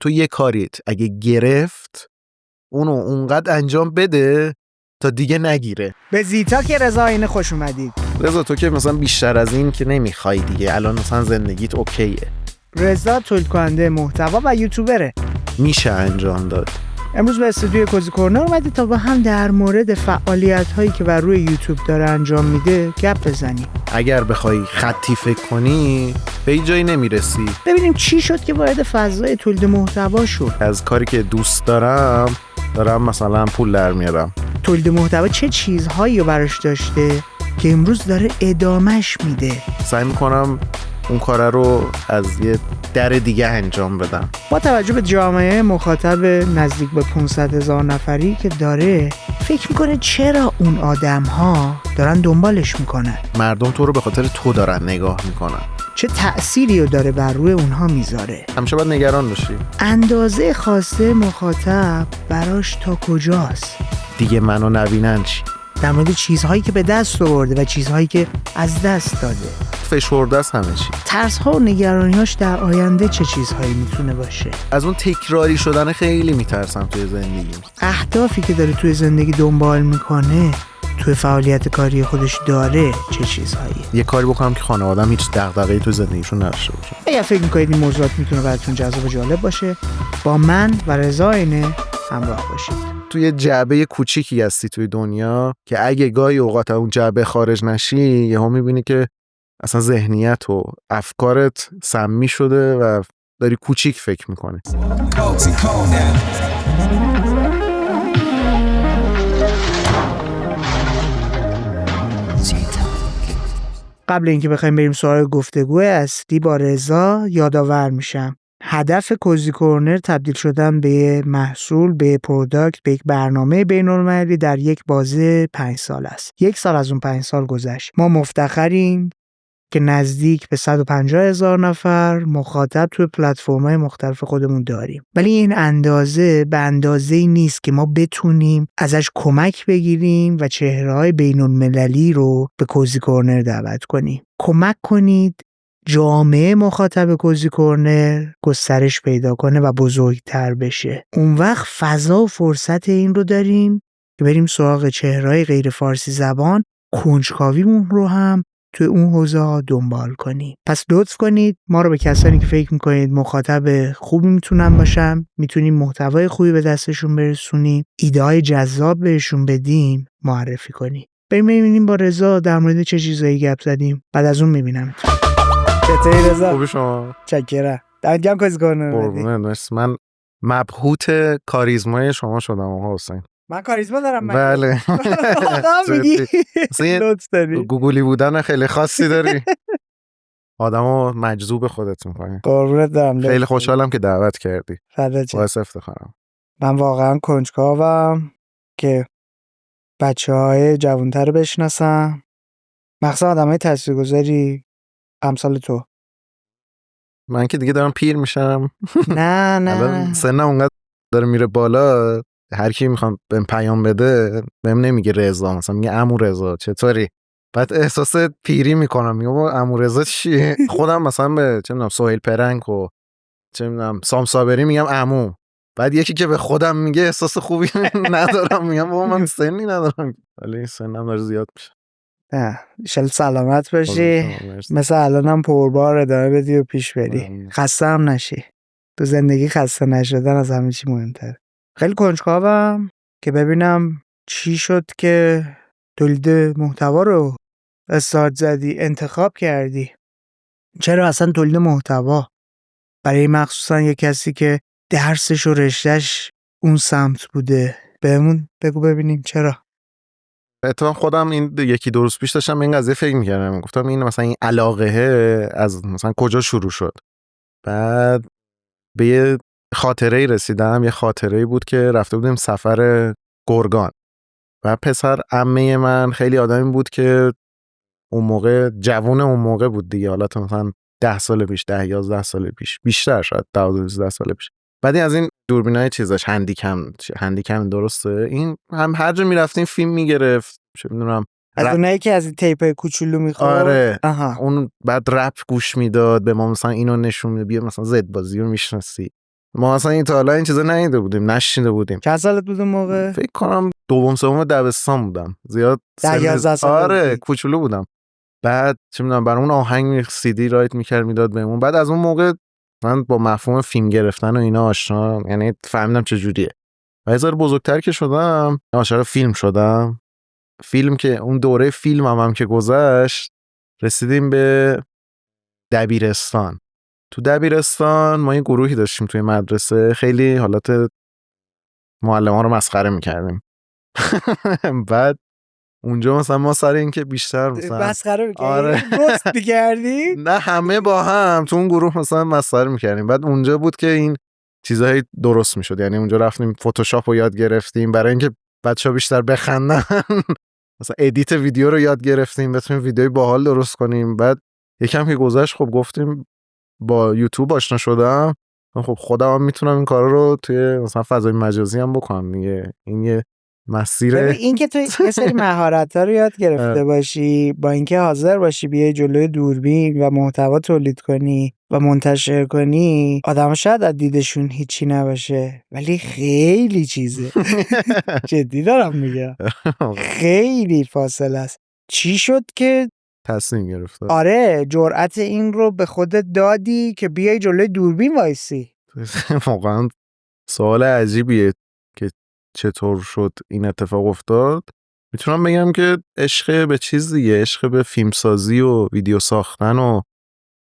تو یه کاریت اگه گرفت اونو اونقدر انجام بده تا دیگه نگیره. به زیتا که رضا اینه خوش اومدید. رضا تو که مثلا بیشتر از این که نمیخوای دیگه، الان مثلا زندگیت اوکیه. رضا تولید کننده محتوا و یوتیوبره. میشه انجام داد. امروز به استودیوی کوزی کورنر اومدید تا با هم در مورد فعالیت‌هایی که بر روی یوتیوب داره انجام میده گپ بزنیم. اگر بخوای خطی فکر کنی به این جایی نمیرسی. ببینیم چی شد که وارد فضای تولید محتوا شد. از کاری که دوست دارم مثلا پول در میارم. تولید محتوا چه چیزهایی رو براش داشته که امروز داره ادامهش میده. سعی میکنم اون کار رو از یه در دیگه انجام بدم. با توجه به جامعه مخاطب نزدیک به 500,000 نفری که داره، فکر میکنه چرا اون آدم‌ها دارن دنبالش میکنن؟ مردم تو رو به خاطر تو دارن نگاه میکنن. چه تأثیری رو داره بر روی اونها میذاره؟ همیشه باید نگران باشی. اندازه خواسته مخاطب براش تا کجاست؟ دیگه منو نبینن چی؟ در مورد چیزهایی که به دست آورده و چیزهایی که از دست داده. فشرده است همه چی. ترس‌ها و نگرانی‌هاش در آینده چه چیزهایی میتونه باشه؟ از اون تکراری شدن خیلی میترسم توی زندگی. اهدافی که داره توی زندگی دنبال میکنه، توی فعالیت کاری خودش داره چه چیزهایی؟ یه کاری بکنم که خانواده‌ام هیچ دغدغه‌ای تو زندگیشون نداشته باشه. اگه فکر میکنید این موضوعات میتونه براتون جذاب و جالب باشه، با من و رضا اینه همراه باشید. توی جعبه کوچیکی هستی توی دنیا که اگه گاهی اوقات اون جعبه خارج نشی یهو میبینی که اصلا ذهنیت و افکارت سمی شده و داری کوچیک فکر میکنی. قبل اینکه بخوایم بریم سراغ گفتگو اصلی با رضا، یادآور میشم هدف کوزی کورنر تبدیل شدن به یه محصول، به یه پروداکت، به یک برنامه بین‌المللی در یک بازه 5 سال است. 1 سال از اون 5 سال گذشت. ما مفتخریم که نزدیک به 150,000 نفر مخاطب توی پلتفرم‌های مختلف خودمون داریم. ولی این اندازه به اندازه‌ای نیست که ما بتونیم ازش کمک بگیریم و چهره‌های بین‌المللی رو به کوزی کورنر دعوت کنیم. کمک کنید جامعه مخاطب کوزی کورنر گسترش پیدا کنه و بزرگتر بشه. اون وقت فضا و فرصت این رو داریم که بریم سراغ چهره‌های غیر فارسی زبان، کنجکاویمون رو هم توی اون حوزه ها دنبال کنید. پس لطف کنید ما رو به کسانی که فکر میکنید مخاطب خوبی میتونن باشن، میتونیم محتوای خوبی به دستشون برسونیم، ایده های جذاب بهشون بدیم، معرفی کنید. بریم ببینیم با رضا در مورد چه چیزایی گپ زدیم. بعد از اون میبینم. چطوری رضا؟ خوبی شما؟ چکرم. دمت گرم کوزی کورنر اومدی. من مبهوت کاریزمای شما شدم آقا حسین. من کاریزما دارم. بله. میگی لطف داری. گوگلی بودن خیلی خاصی داری. آدمو مجذوب خودت می‌کنی. قربونت برم. خیلی خوشحالم که دعوت کردی. باعث افتخارم. من واقعا کنجکاوم که بچه‌های جوان‌تر رو بشناسم، مخصوصا آدمای تاثیرگذاری امثال تو. من که دیگه دارم پیر میشم. نه سنم اونقدر داره میره بالا، هر کی میخوام بهم پیام بده بهم نمیگه رضا، مثلا میگه عمو رضا چطوری، بعد احساس پیری میکنم، میگم عمو رضا چیه؟ خودم مثلا به چه میدونم سهیل پرنگ و چه میدونم سام صابری میگم عمو، بعد یکی که به خودم میگه احساس خوبی ندارم، میگم بابا من سنی ندارم، ولی سنم داره زیاد میشه. ان شاءالله سلامت باشی، مثل الانم پربار ادامه بدی و پیش بری، خسته هم نشی. تو زندگی خسته نشدن از همه چی مهمتره. خیلی کنجکاوم که ببینم چی شد که تولید محتوا رو استارت زدی، انتخاب کردی. چرا اصلا تولید محتوا؟ برای مخصوصا یه کسی که درسش و رشتهش اون سمت بوده. بهمون بگو ببینیم چرا. اتفاقا خودم این یکی دو روز پیش داشتم این قضیه فکر می‌کردم، گفتم این مثلا این علاقه از مثلا کجا شروع شد. بعد به یه خاطره‌ای رسیدم، یه خاطره‌ای بود که رفته بودیم سفر گرگان و پسر عمه من خیلی آدمی بود که اون موقع جوون اون موقع بود دیگه، حالت مثلا 10 سال پیش، 10-11 سال پیش، بیشتر شاید 12 سال پیش. بعد از این دوربینای چیزاش هندیکم درسته، این هم هر جا میرفتیم فیلم میگرفت، چه میدونم از اونایی که از این تیپ کوچولو میخواد. آره. اون بعد رپ گوش میداد به ما، مثلا اینو نشون میده، بیا مثلا زد بازی رو میشناسی، ما اصلا این تا حالا این چیزا ندیده بودیم، نشنیده بودیم. چند سالت بود اون موقع؟ فکر کنم دوم سوم دبستان بودم. زیاد 11 ساله آره بودی. کوچولو بودم. بعد چه میدونم برامون آهنگ سی دی رایت میکرد میداد بهمون. بعد از اون موقع من با مفهوم فیلم گرفتن و اینا آشنا، یعنی فهمیدم چه جوریه. و یه ذره بزرگتر که شدم عاشق فیلم شدم. فیلم که اون دوره فیلم هم که گذشت، رسیدیم به دبیرستان. تو دبیرستان ما یه گروهی داشتیم توی مدرسه، خیلی حالت معلم‌ها رو مسخره میکردیم. بعد اونجا مثلا ما سر این که بیشتر مثلا مسخره می‌کردی؟ آره روست می‌کردی؟ نه همه با هم تو اون گروه مثلا مسخره میکردیم. بعد اونجا بود که این چیزایی درست میشد، یعنی اونجا رفتیم فتوشاپ رو یاد گرفتیم برای اینکه بچه‌ها بیشتر بخندن. مثلا ادیت ویدیو رو یاد گرفتیم بتونیم ویدیوی باحال درست کنیم. بعد یکم که گذشت خب گفتیم با یوتیوب آشنا شدم، خب خودم هم میتونم این کارا رو توی مثلا فضای مجازی هم بکنم دیگه. این یه مسیر. این که تو یه سری مهارت‌ها رو یاد گرفته باشی، با اینکه حاضر باشی بیای جلوی دوربین و محتوا تولید کنی و منتشر کنی، آدم شاید از دیدشون هیچی نباشه ولی خیلی چیزه. جدی دارم میگم، خیلی فاصله است. چی شد که تصمیم گرفت؟ آره جرأت این رو به خودت دادی که بیای جلوی دوربین وایسی؟ واقعا سوال عجیبیه که چطور شد این اتفاق افتاد. میتونم بگم که عشق به چیز دیگه، عشق به فیلمسازی و ویدیو ساختن و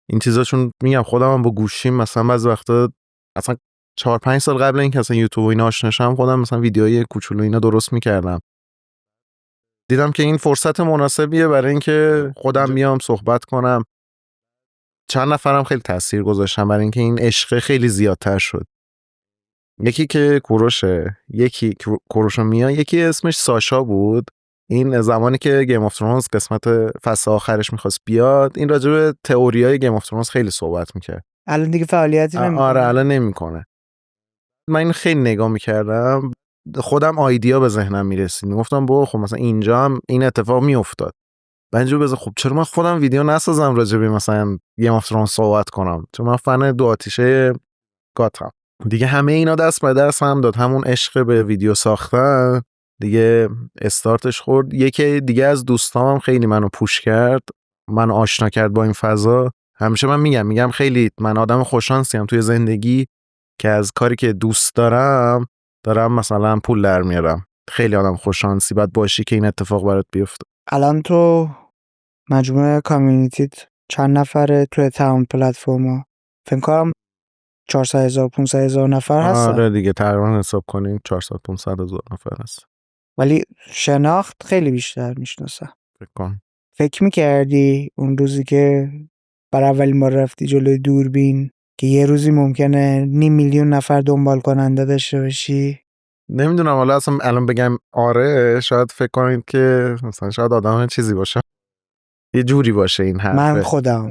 این چیزا. چون میگم خودم هم با گوشیم مثلا بعضی وقتا اصلا 4-5 سال قبل اینکه اصلا یوتیوب و اینا آشنا شدم خودم مثلا ویدیوهای کوچولو اینا درست میکردم. دیدم که این فرصت مناسبیه برای اینکه خودم بیام صحبت کنم. چند نفرم خیلی تاثیر گذاشتن برای اینکه این عشق خیلی زیادتر شد. یکی که کوروشه، یکی کوروش میا، یکی اسمش ساشا بود. این زمانی که گیم آف ترونز قسمت فصل آخرش میخواست بیاد، این راجع به تئوریای گیم آف ترونز خیلی صحبت میکرد. الان دیگه فعالیتی نمیکنه. آره الان نمیکنه. من این خیلی نگاه میکردم، خودم آیدیا به ذهنم میرسید، میگفتم با خب مثلا اینجا هم این اتفاق میافتاد. بعد بذار خب چرا من خودم ویدیو نسازم راجع به مثلا گیم آف ترونز صحبت کنم، چون من فن دو آتیشه گاتم دیگه. همه اینا دست به دست هم داد، همون عشق به ویدیو ساختن دیگه استارتش خورد. یکی دیگه از دوستامم خیلی منو پوش کرد، منو آشنا کرد با این فضا. همیشه من میگم خیلی من آدم خوششانسیم توی زندگی که از کاری که دوست دارم مثلا پول در میارم. خیلی آدم خوششانسی باید باشی که این اتفاق برات بیفته. الان تو مجموعه کامیونیتیت چند نفره توی تمام پلتفرما؟ فکر کنم 400,000 500,000 نفر هستن. آره دیگه تقریبا حساب کنیم 400-500 هزار نفر هست. ولی شناخت خیلی بیشتر میشناسن. فکر میکردی اون روزی که برای اولین بار رفتی جلوی دوربین که یه روزی ممکنه 500,000 نفر دنبال کننده داشته باشی؟ نمیدونم، حالا اصلا الان بگم آره شاید فکر کنید که مثلا شاید آدم چیزی باشه، یه جوری باشه این حرفه. من خودم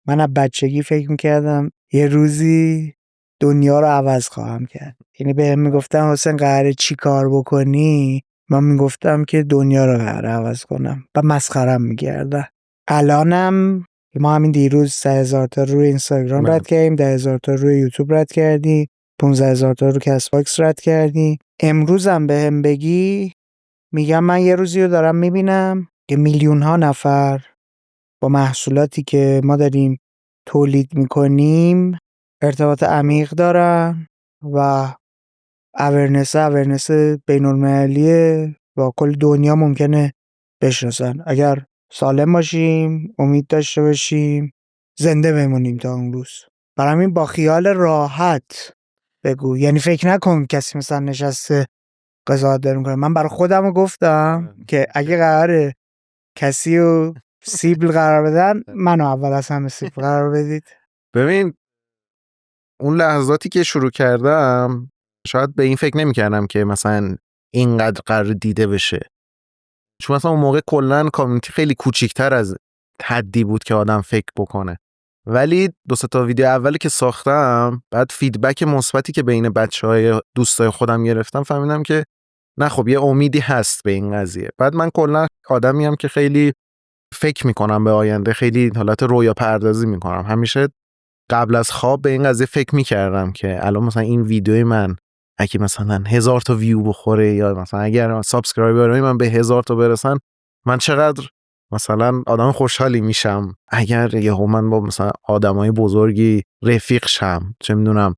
من از بچگی فکر میکردم یه روزی دنیا رو عوض خواهم کرد. یعنی بهم میگفتن حسین قراره چی کار بکنی، من میگفتم که دنیا رو قراره عوض کنم و مسخرم میگردن. الانم ما همین دیروز 3,000 تا روی اینستاگرام رد کردیم، 10,000 تا روی یوتیوب رد کردی، 15,000 تا رو کست باکس رد کردی. امروزم بهم بگی میگم من یه روزی رو دارم میبینم که میلیون ها نفر با محصولاتی که ما داریم تولید میکنیم ارتباط عمیق دارن و اورنس بین المللیه و کل دنیا ممکنه بشناسن اگر سالم باشیم، امید داشته باشیم، زنده بمونیم تا اون روز. برای همین با خیال راحت بگو، یعنی فکر نکن کسی مثلا نشسته قضاوت داره میکنه. من برای خودم گفتم که اگه قراره کسی رو سیبل قرار بدن منو اول از همه سیبل قرار بدید. ببین اون لحظاتی که شروع کردم شاید به این فکر نمی کردم که مثلا اینقدر قرار دیده بشه، چون مثلا اون موقع کلن کامیونیتی خیلی کوچیکتر از حدی بود که آدم فکر بکنه. ولی 2-3 تا ویدیو اولی که ساختم، بعد فیدبک مثبتی که بین بچهای دوستای خودم گرفتم، فهمیدم که نه خب یه امیدی هست به این قضیه. بعد من کلا آدمیم که خیلی فکر میکنم به آینده، خیلی حالت رویا پردازی میکنم، همیشه قبل از خواب به این قضیه فکر میکردم که الان مثلا این ویدیوی من اگه مثلا 1000 تا ویو بخوره یا مثلا اگر سابسکرایبرهای من به 1000 تا برسن، من چقدر مثلا آدم خوشحالی میشم. اگر یهو من با مثلا آدمای بزرگی رفیق شم، چه میدونم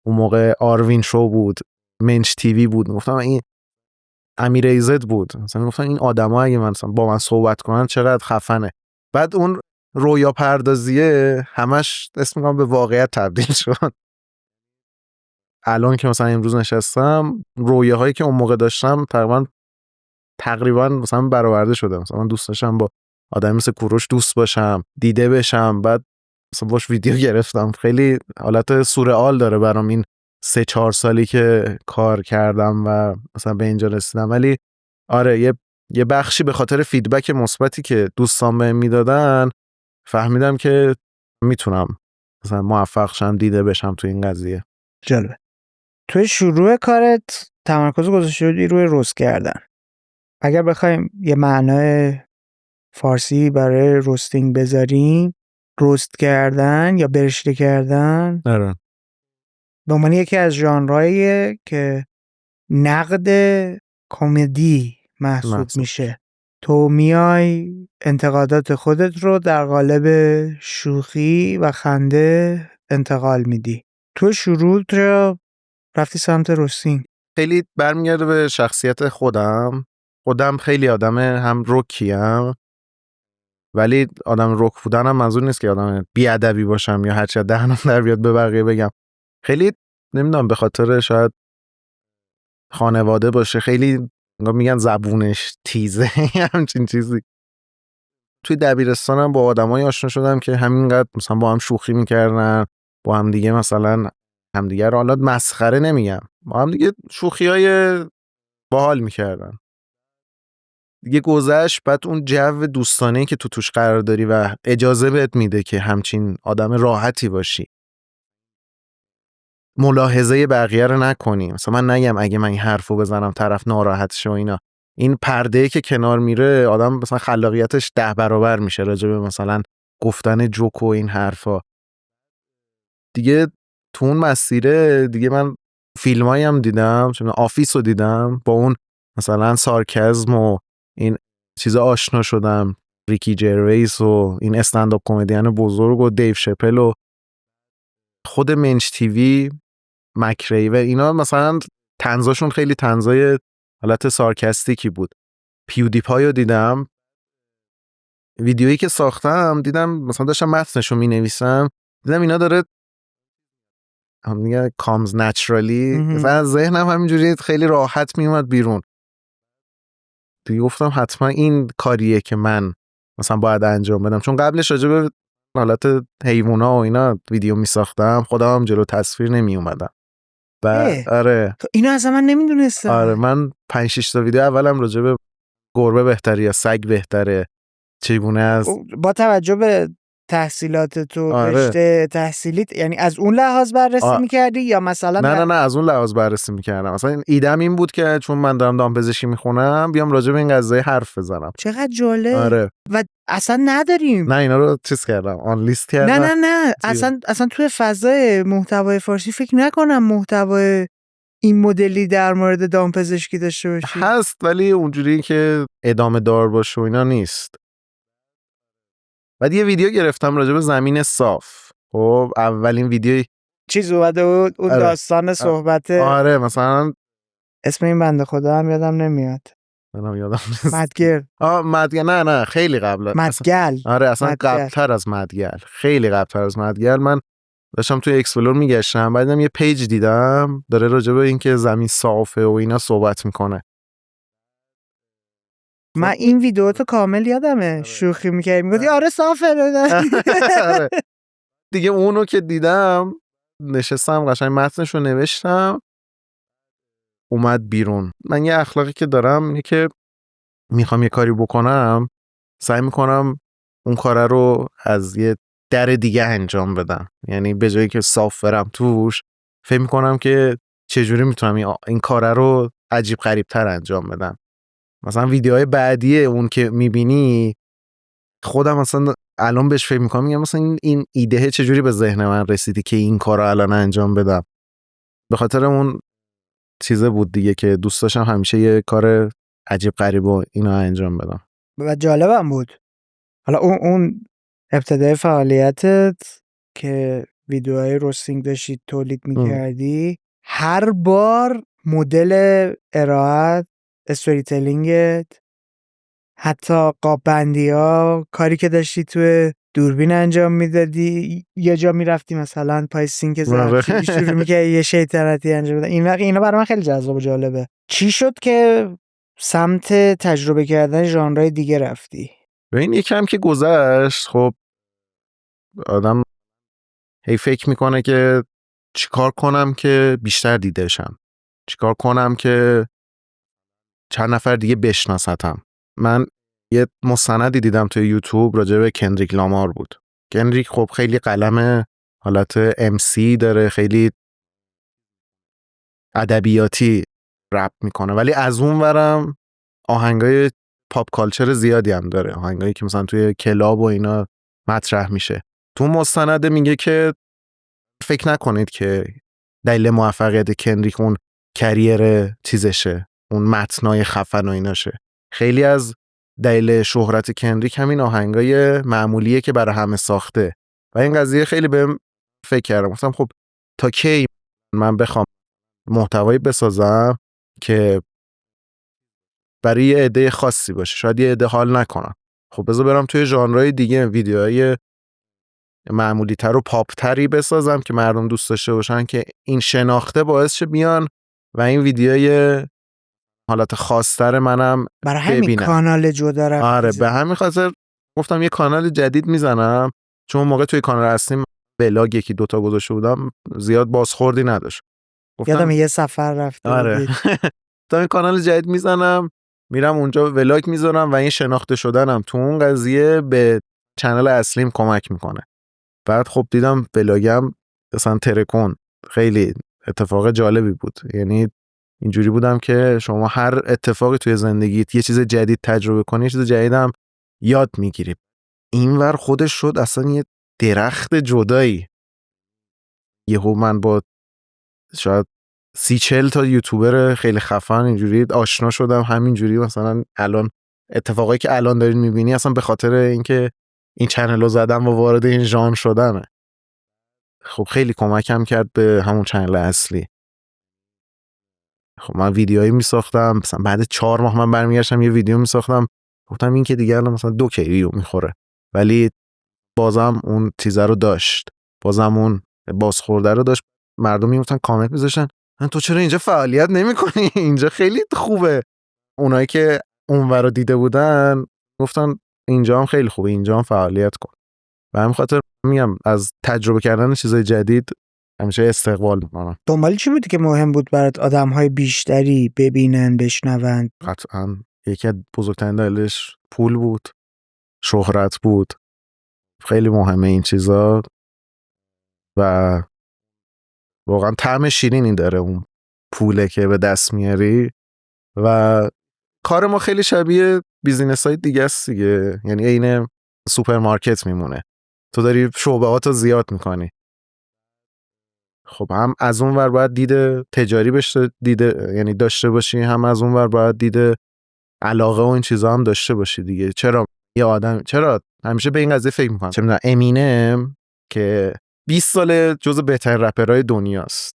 اون موقع آروین شو بود، منچ تیوی بود، گفتم این امیر ایزد بود، مثلا گفتم این آدما اگه من مثلا با من صحبت کنن چقدر خفنه. بعد اون رویا پردازیه همش اسم میگم به واقعیت تبدیل شد. الان که مثلا امروز نشستم، رویاهایی که اون موقع داشتم تقریبا مثلا برآورده شده. مثلا من دوست داشتم با آدمی مثل کوروش دوست باشم، دیده بشم، بعد مثلا باش ویدیو گرفتم. خیلی حالت سورئال داره برام این 3-4 سالی که کار کردم و مثلا به اینجا رسیدم. ولی آره یه بخشی به خاطر فیدبک مثبتی که دوستان بهم میدادن فهمیدم که میتونم مثلا موفق شم، دیده بشم تو این قضیه. جالبه. توی شروع کارت تمرکز گذاشته بودی روی رست کردن. اگر بخوایم یه معنای فارسی برای رستینگ بذاریم، رست کردن یا برشته کردن آره. به عنوان یکی از ژانرهاییه که نقد کمدی محسوب میشه. تو میای انتقادات خودت رو در قالب شوخی و خنده انتقال میدی. تو شروع رو رفتی سمت رستینگ. خیلی برمیگرده به شخصیت خودم خیلی آدم هم رکیم، ولی آدم رک بودنم منظور نیست که آدم بی‌ادبی باشم یا هرچی دهنم در بیاد به بقیه بگم. خیلی نمیدونم به خاطر شاید خانواده باشه، خیلی میگن زبونش تیزه همچین چیزی. توی دبیرستانم با آدمایی آشنا شدم که همینقدر مثلا با هم شوخی میکردن، با هم دیگه مثلا همدیگه رو حالا مسخره نمیگم، با هم دیگه شوخیای باحال میکردن دیگه. گذشت، بعد اون جو دوستانه‌ای که تو توش قرار داری و اجازه بهت میده که همچین آدم راحتی باشی، ملاحظه بقیه رو نکنی. مثلا من نگم اگه من این حرفو بزنم طرف ناراحت شه و اینا. این پرده‌ای که کنار میره آدم مثلا خلاقیتش 10 برابر میشه راجع به مثلا گفتن جوک و این حرفا. دیگه تو اون مسیره دیگه من فیلمایی هم دیدم، چون آفیس رو دیدم، با اون مثلا سارکزم و این چیزا آشنا شدم، ریکی جرویس و این استندآپ کمدین بزرگ و دیو شپل و خود منچ تیوی، مکری و اینا. مثلا طنزاشون خیلی طنزای حالت سارکاستیکی بود. پیودیپای رو دیدم، ویدیویی که ساختم دیدم مثلا داشتم متنشو مینویسم، دیدم اینا داره هم دیگه کامز نچرالی، مثلا ذهنم همینجوری خیلی راحت میومد بیرون. دیگه گفتم حتما این کاریه که من مثلا باید انجام بدم، چون قبلش راجع به حالت حیوونا و اینا ویدیو میساختم، خودم هم جلو تصویر نمی اومدم. آره اینو اصلا من نمیدونستم. آره من 5-6 تا ویدیو اولم راجع به گربه بهتره یا سگ بهتره، چگونه است با توجه به تحصیلات تو، رشته تحصیلیت، یعنی از اون لحاظ بررسی میکردی یا مثلا نه از اون لحاظ بررسی میکردم. مثلا ایدم این بود که چون من دارم دامپزشکی میخونم بیام راجع به این قضیه حرف بزنم. چقدر جالب. آره. و اصلا نداریم. نه اینا رو چیز کردم، آن لیست کردم. نه اصلا توی فضای محتوای فارسی فکر نکنم محتوای این مدلی در مورد دامپزشکی داشته باشی. هست ولی اونجوری که ادامه دار باشه و اینا نیست. بعد یه ویدیو گرفتم راجع به زمین صاف. خب اولین ویدیو چیز اومده بود اون داستان صحبت. آره مثلا اسم این بنده خدا هم یادم نمیاد. منم یادم نیست. مدگل. مدگل نه خیلی قبل. مدگل. آره اصلا قبل‌تر از مدگل، خیلی قبل‌تر از مدگل. من داشتم توی اکسپلور میگشتم، بعدم یه پیج دیدم داره راجع به این که زمین صافه و اینا صحبت میکنه. من این ویدیوتو کامل یادمه. شوخی می‌کردی میگفتی آره صافه. آره. دیگه اونو که دیدم نشستم قشنگ متنشو نوشتم، اومد بیرون. من یه اخلاقی که دارم اینه که میخوام یه کاری بکنم سعی میکنم اون کاره رو از یه در دیگه انجام بدم. یعنی به جایی که صاف برم توش، فکر میکنم که چجوری میتونم این کاره رو عجیب غریب تر انجام بدم. مثلا ویدیوهای بعدی اون که میبینی خودم مثلا الان بهش فکر میکنم میگم مثلا این ایده چجوری به ذهن من رسیدی که این کار رو الان انجام بدم. به خاطر اون چیزه بود دیگه که دوست داشتم همیشه یه کار عجیب غریب و اینا انجام بدم. و جالبم بود. حالا اون ابتدای فعالیتت که ویدیوهای روستینگ داشتید تولید میکردی، هر بار مدل ارائهت، استوری تلینگت، حتی قاب بندی ها، کاری که داشتی توی دوربین انجام میدادی، یه جا میرفتی مثلا پای سینک ظرفشویی شروع میکردی یه شیطنتی انجام بدن، اینا برای من خیلی جذاب و جالبه. چی شد که سمت تجربه کردن ژانرهای دیگه رفتی؟ ببین یکم که گذشت، خب آدم هی فکر میکنه که چیکار کنم که بیشتر دیده شم، چیکار کنم که چند نفر دیگه بشناستم. من یه مستندی دیدم توی یوتیوب راجع به کندریک لامار بود. کندریک خب خیلی قلم حالت MC داره، خیلی ادبیاتی رپ میکنه، ولی از اون ورم آهنگای پاپ کالچر زیادی هم داره، آهنگایی که مثلا توی کلاب و اینا مطرح میشه. تو مستند میگه که فکر نکنید که دلیل موفقیت کندریک اون کریر چیزشه، اون متنای خفن و ایناشه. خیلی از دلیل شهرت کندریک همین آهنگای معمولیه که برای همه ساخته و این قضیه خیلی بهم فکر کردم. گفتم خب تا کی من بخوام محتوایی بسازم که برای یه عده خاصی باشه، شاید یه عده حال نکنن، خب بذار برم توی ژانرهای دیگه ویدیوهای معمولی تر و پاپ تری بسازم که مردم دوست داشته باشن، که این شناخته باعث شه بیان و این ویدیوهای حالت خاص‌تر منم برای همین کانال جدا رفتی. آره به همین خاطر گفتم یه کانال جدید میزنم، چون موقع توی کانال اصلی بلاگ یکی دوتا گذاشته بودم زیاد بازخوردی نداشت. یادم یه سفر رفته آره گفتم یه کانال جدید میزنم، میرم اونجا ولاگ میذارم و این شناخته شدنم تو اون قضیه به چنل اصلیم کمک میکنه. بعد خب دیدم ولاگم مثلا ترکون خیلی اتفاق جالبی بود. یعنی اینجوری بودم که شما هر اتفاقی توی زندگیت یه چیز جدید تجربه کنی، یه چیز جدیدم یاد میگیری. اینور خودش شد اصلا یه درخت جدایی. یهو من با شاید 30-40 تا یوتیوبر خیلی خفن اینجوری آشنا شدم، همینجوری مثلا الان اتفاقایی که الان دارین میبینی اصلا به خاطر اینکه این چنل رو زدم و وارد این ژانر شدمه. خب خیلی کمکم کرد به همون چنل اصلی. خب من ویدیوهایی میساختم، مثلا بعد 4 ماه من برمیگشتم یه ویدیو میساختم، گفتم این که دیگه الان مثلا 2 کیلو میخوره، ولی بازم اون چیزه رو داشت، بازم اون بازخورده رو داشت. مردم میگفتن کامنت میذاشتن تو چرا اینجا فعالیت نمی‌کنی؟ اینجا خیلی خوبه. اونایی که اونور رو دیده بودن گفتن اینجا هم خیلی خوبه، اینجا هم فعالیت کن. و همین خاطر میگم از تجربه کردن چیزای جدید همیشه استقبال میکنم. دنبال چی بودی که مهم بود برات آدم‌های بیشتری ببینن، بشنون؟ قطعاً یکی از بزرگترین دلایلش پول بود، شهرت بود. خیلی مهمه این چیزا و واقعا طعم شیرینی داره اون پوله که به دست میاری. و کار ما خیلی شبیه بیزینس‌های دیگه است دیگه، یعنی عین سوپرمارکت میمونه، تو داری شعبه‌هاتو زیاد میکنی. خب هم از اون ور باید دیده تجاری بشه، دیده یعنی داشته باشی، هم از اون ور باید دیده علاقه و این چیزا هم داشته باشی دیگه. چرا یه آدم، چرا همیشه به این قضیه فکر میکنم، چه میدونم امینم که 20 سال جزو بهترین رپرهای دنیاست،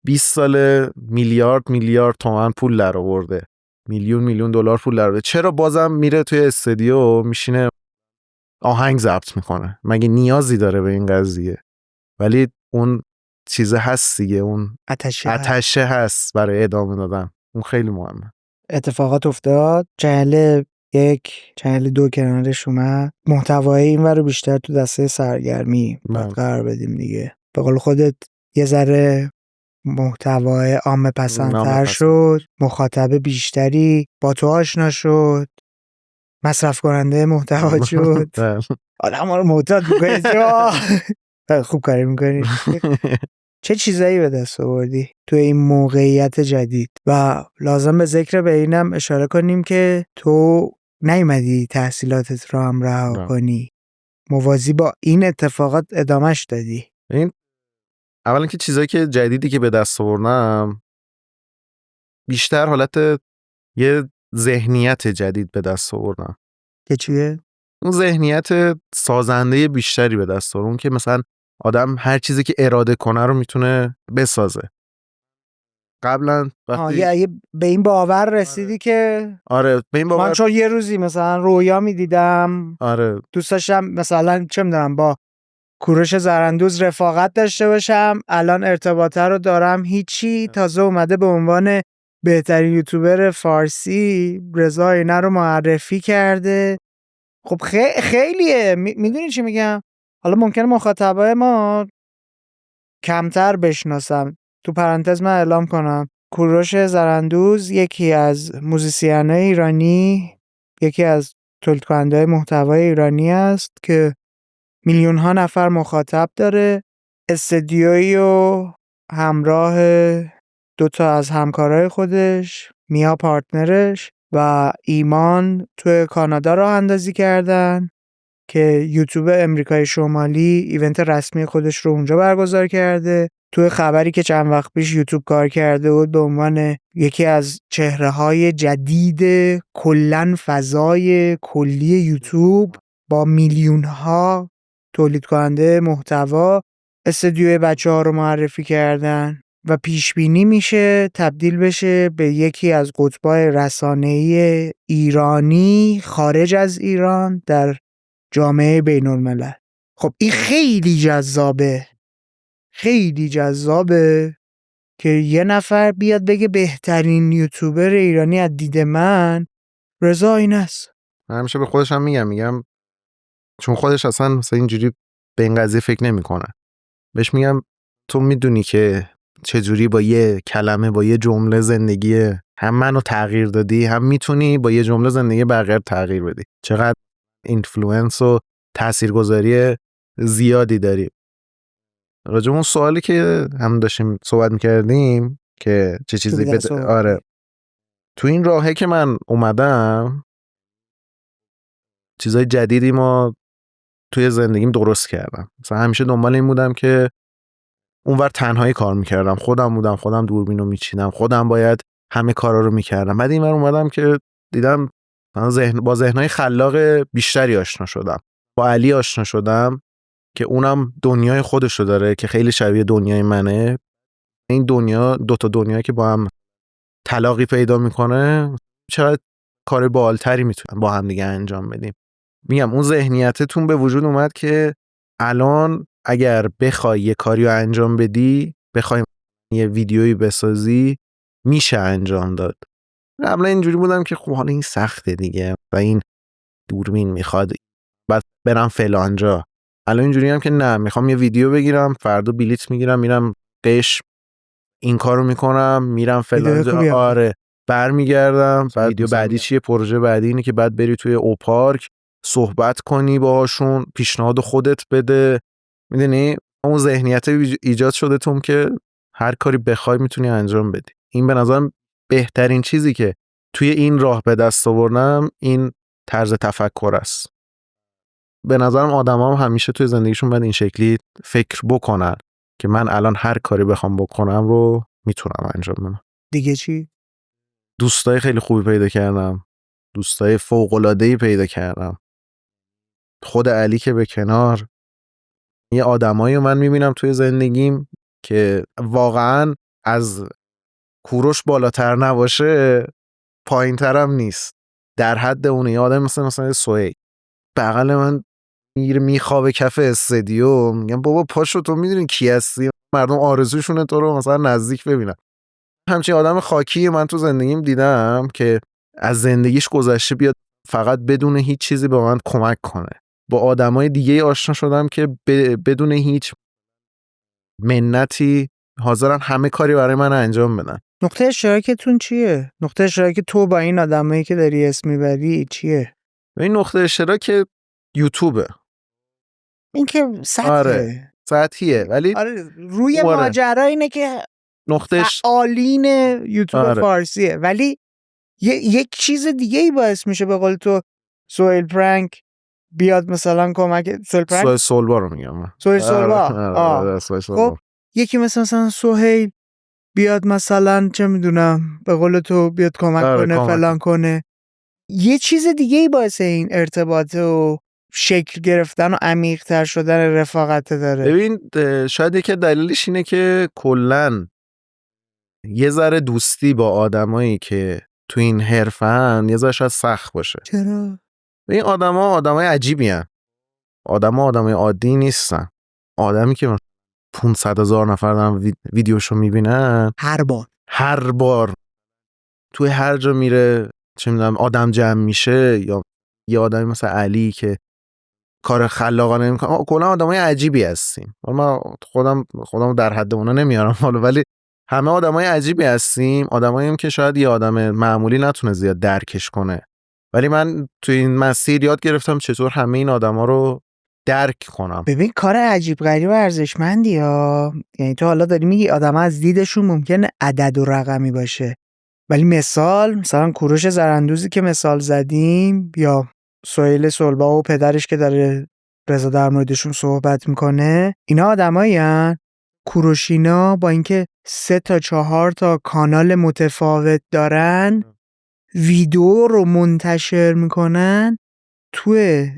20 سال میلیارد تومان پول درآورده، میلیون دلار پول درآورده، چرا بازم میره توی استودیو میشینه آهنگ ضبط میکنه؟ مگه نیازی داره به این قضیه؟ ولی اون چیزه هست دیگه، اون آتشه هست برای ادامه دادن، اون خیلی مهمه. اتفاقات افتاد، چنل 1 چنل 2 کنارش اومد، محتوای این رو بیشتر تو دسته سرگرمی باید قرار بدیم دیگه. به قول خودت یه ذره محتوای عامه پسندتر شد، مخاطب بیشتری با تو آشنا شد، مصرف کننده محتوا شد، آدم ها رو معتاد میکنید. خوب کاری میکنید. چه چیزایی به دست آوردی تو این موقعیت جدید؟ و لازم به ذکر به اینم اشاره کنیم که تو نیومدی تحصیلاتت رو هم رها کنی، موازی با این اتفاقات ادامهش دادی. این اولا که چیزایی که جدیدی که به دست آوردم بیشتر حالت یه ذهنیت جدید به دست آوردم. که چیه؟ اون ذهنیت سازنده بیشتری به دست آورد. اون که مثلا آدم هر چیزی که اراده کنه رو میتونه بسازه. قبلا وقتی به این باور رسیدی که آره به این باور من چون یه روزی مثلا رویا میدیدم آره دوست داشتم مثلا چه میدونم با کوروش زرندوز رفاقت داشته باشم، الان ارتباطه رو دارم هیچی، تازه اومده به عنوان بهترین یوتیوبر فارسی رضا اینه رو معرفی کرده. خب خیلیه. میدونی چی میگم؟ حالا ممکنه مخاطبای ما کمتر بشناسم. تو پرانتز من اعلام کنم کوروش زرندوز یکی از موزیسین‌های ایرانی، یکی از تولید کننده‌های محتوای ایرانی است که میلیون ها نفر مخاطب داره. استدیویی و همراه دوتا از همکارای خودش، میا پارتنرش و ایمان توی کانادا راه اندازی کردن که یوتیوب امریکای شمالی ایونت رسمی خودش رو اونجا برگزار کرده. توی خبری که چند وقت پیش یوتیوب کار کرده بود به عنوان یکی از چهره‌های جدید کلن فضای کلی یوتیوب با میلیون‌ها تولید کننده محتوا استدیوی بچه‌ها رو معرفی کردن و پیش بینی میشه تبدیل بشه به یکی از قطب‌های رسانه‌ای ایرانی خارج از ایران در جامعه بین‌الملل. خب این خیلی جذابه که یه نفر بیاد بگه بهترین یوتیوبر ایرانی از دید من رضا اینست. من همیشه به خودش هم میگم چون خودش اصلا مثلا اینجوری به این قضیه فکر نمیکنه. بهش میگم تو میدونی که چجوری با یه کلمه با یه جمله زندگی هم منو تغییر دادی، هم میتونی با یه جمله زندگی بقیه تغییر بدی. چقدر اینفلوئنس و تاثیرگذاری زیادی داری. راجع اون سوالی که هم داشتیم صحبت میکردیم که چه چیزی آره تو این راهه که من اومدم چیزای جدیدی ما توی زندگیم درست کردم. مثلا همیشه دنبال این بودم که اونور تنهایی کار میکردم، خودم دوربینو میچیدم، خودم باید همه کارا رو میکردم. بعد اینور اومدم که دیدم با ذهنای خلاق بیشتری آشنا شدم. با علی آشنا شدم که اونم دنیای خودشو داره که خیلی شبیه دنیای منه. این دنیا دوتا دنیا که با هم تلاقی پیدا میکنه چقدر کار بالتری میتونن با هم دیگه انجام بدیم. میگم اون ذهنیتتون به وجود اومد که الان اگر بخوای یه کاری رو انجام بدی، بخوای یه ویدیویی بسازی، میشه انجام داد. قبلا اینجوری بودم که خب حالا این سخته دیگه و این دوربین میخواد، بعد برم فلانجا. الان اینجوری هم که نه، میخوام یه ویدیو بگیرم، فردا بلیت میگیرم میرم قش، این کارو میکنم، میرم فلانجا، آره برمیگردم. بعد ویدیو بعدی چیه؟ پروژه بعدی اینه که بعد بری توی اوپارک صحبت کنی باهاشون، پیشنهاد خودت بده. میدونی اون ذهنیت ایجاد شده توم که هر کاری بخوای میتونی انجام بدی. این به نظرم بهترین چیزی که توی این راه به دست آوردم این طرز تفکر است. به نظرم آدم‌ها همیشه توی زندگیشون باید این شکلی فکر بکنن که من الان هر کاری بخوام بکنم رو میتونم انجام بدم. دیگه چی؟ دوستای خیلی خوبی پیدا کردم، دوستای فوق‌العاده‌ای پیدا کردم. خود علی که به کنار، یه آدمایی رو من میبینم توی زندگیم که واقعاً از کوروش بالاتر نباشه پایین‌ترم نیست، در حد اونه. یه آدم مثلا سهیل بغل من میگیره میخوابه کف استدیو، میگم بابا پاشو، تو میدونی کی هستی؟ مردم آرزوشونه تو رو مثلا نزدیک ببینن. همچین آدم خاکی من تو زندگیم دیدم که از زندگیش گذشته بیاد فقط بدون هیچ چیزی به من کمک کنه. با آدمای دیگه آشنا شدم که بدون هیچ منتی حاضرن همه کاری برای من انجام بدن. نقطه اشتراکتون چیه؟ نقطه اشتراک تو با این آدمایی که داری اسم میبری چیه؟ این نقطه اشتراک یوتیوبه. این که سطحه. آره سطحیه، ولی روی ماجرا اینه که فعالین یوتیوب فارسیه، ولی یک چیز دیگه ای باعث میشه به قول تو سویل پرنک بیاد مثلا کمک سویل پرنک سولبا رو میگم من. سویل سولبا سویل خب سولبا. یکی مثلا سهیل بیاد مثلا چه میدونم به قول تو بیاد کمک کنه کمک. فلان کنه. یه چیز دیگه ای باعث این ارتباط و شکل گرفتن و عمیق‌تر شدن رفاقت داره. ببین شاید یکی دلیلش اینه که کلن یه ذره دوستی با آدمایی که تو این حرفن یه ذره شاید سخت باشه. چرا؟ این آدمای عجیبی هن. آدمای عادی نیستن. آدمی که 500,000 نفر دارن ویدیوشو میبینن هر بار توی هر جا میره چه میدونم آدم جمع میشه، یا یه آدمی مثل علی که کار خلاقانه نمیکنه. کلا آدمای عجیبی هستیم. من خودم در حد اونا نمیارم حالا، ولی همه آدمای عجیبی هستیم. آدماییم که شاید یه آدم معمولی نتونه زیاد درکش کنه، ولی من توی این مسیر یاد گرفتم چطور همه این آدما رو درک کنم. ببین کار عجیب غریب و ارزشمندی ها. یعنی تو حالا داری میگی آدم‌ها از دیدشون ممکنه عدد و رقمی باشه، ولی مثلا کوروش زرندوزی که مثال زدیم، یا سهیل سولبا و پدرش که داره رضا در موردشون صحبت میکنه، اینا آدمایین. کوروشینا با اینکه 3 تا 4 تا کانال متفاوت دارن، ویدیو رو منتشر میکنن، توی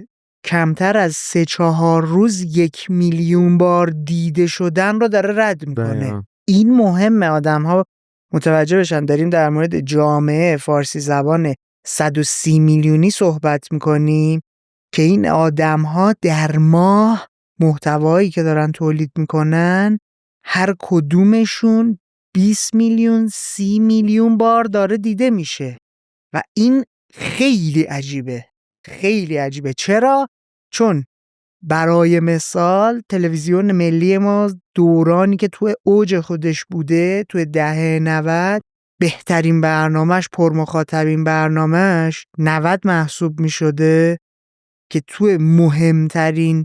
کمتر از 3-4 روز 1 میلیون بار دیده شدن رو داره رد میکنه. این مهمه آدم ها متوجه بشن. داریم در مورد جامعه فارسی زبان 130 میلیونی صحبت میکنیم که این آدم ها در ماه محتوایی که دارن تولید میکنن هر کدومشون 20 میلیون 30 میلیون بار داره دیده میشه و این خیلی عجیبه. خیلی عجیبه. چرا؟ چون برای مثال تلویزیون ملی ما دورانی که توی اوج خودش بوده، توی دهه 90، بهترین برنامهش، پرمخاطبین برنامهش 90 محسوب می شده که توی مهمترین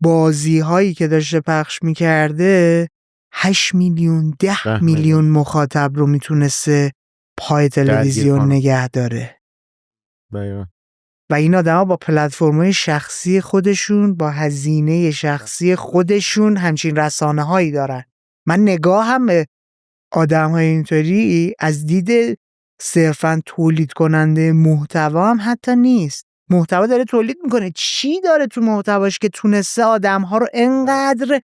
بازی هایی که داشته پخش می کرده 8 میلیون 10 میلیون مخاطب رو میتونسته پای تلویزیون نگه داره. و این آدم ها با پلتفرم‌های شخصی خودشون، با هزینه شخصی خودشون همچین رسانه هایی دارن. من نگاهم به آدم های اینطوری از دید صرفاً تولید کننده محتوا هم حتی نیست. محتوا داره تولید میکنه، چی داره تو محتواش که تونسته آدم ها رو انقدر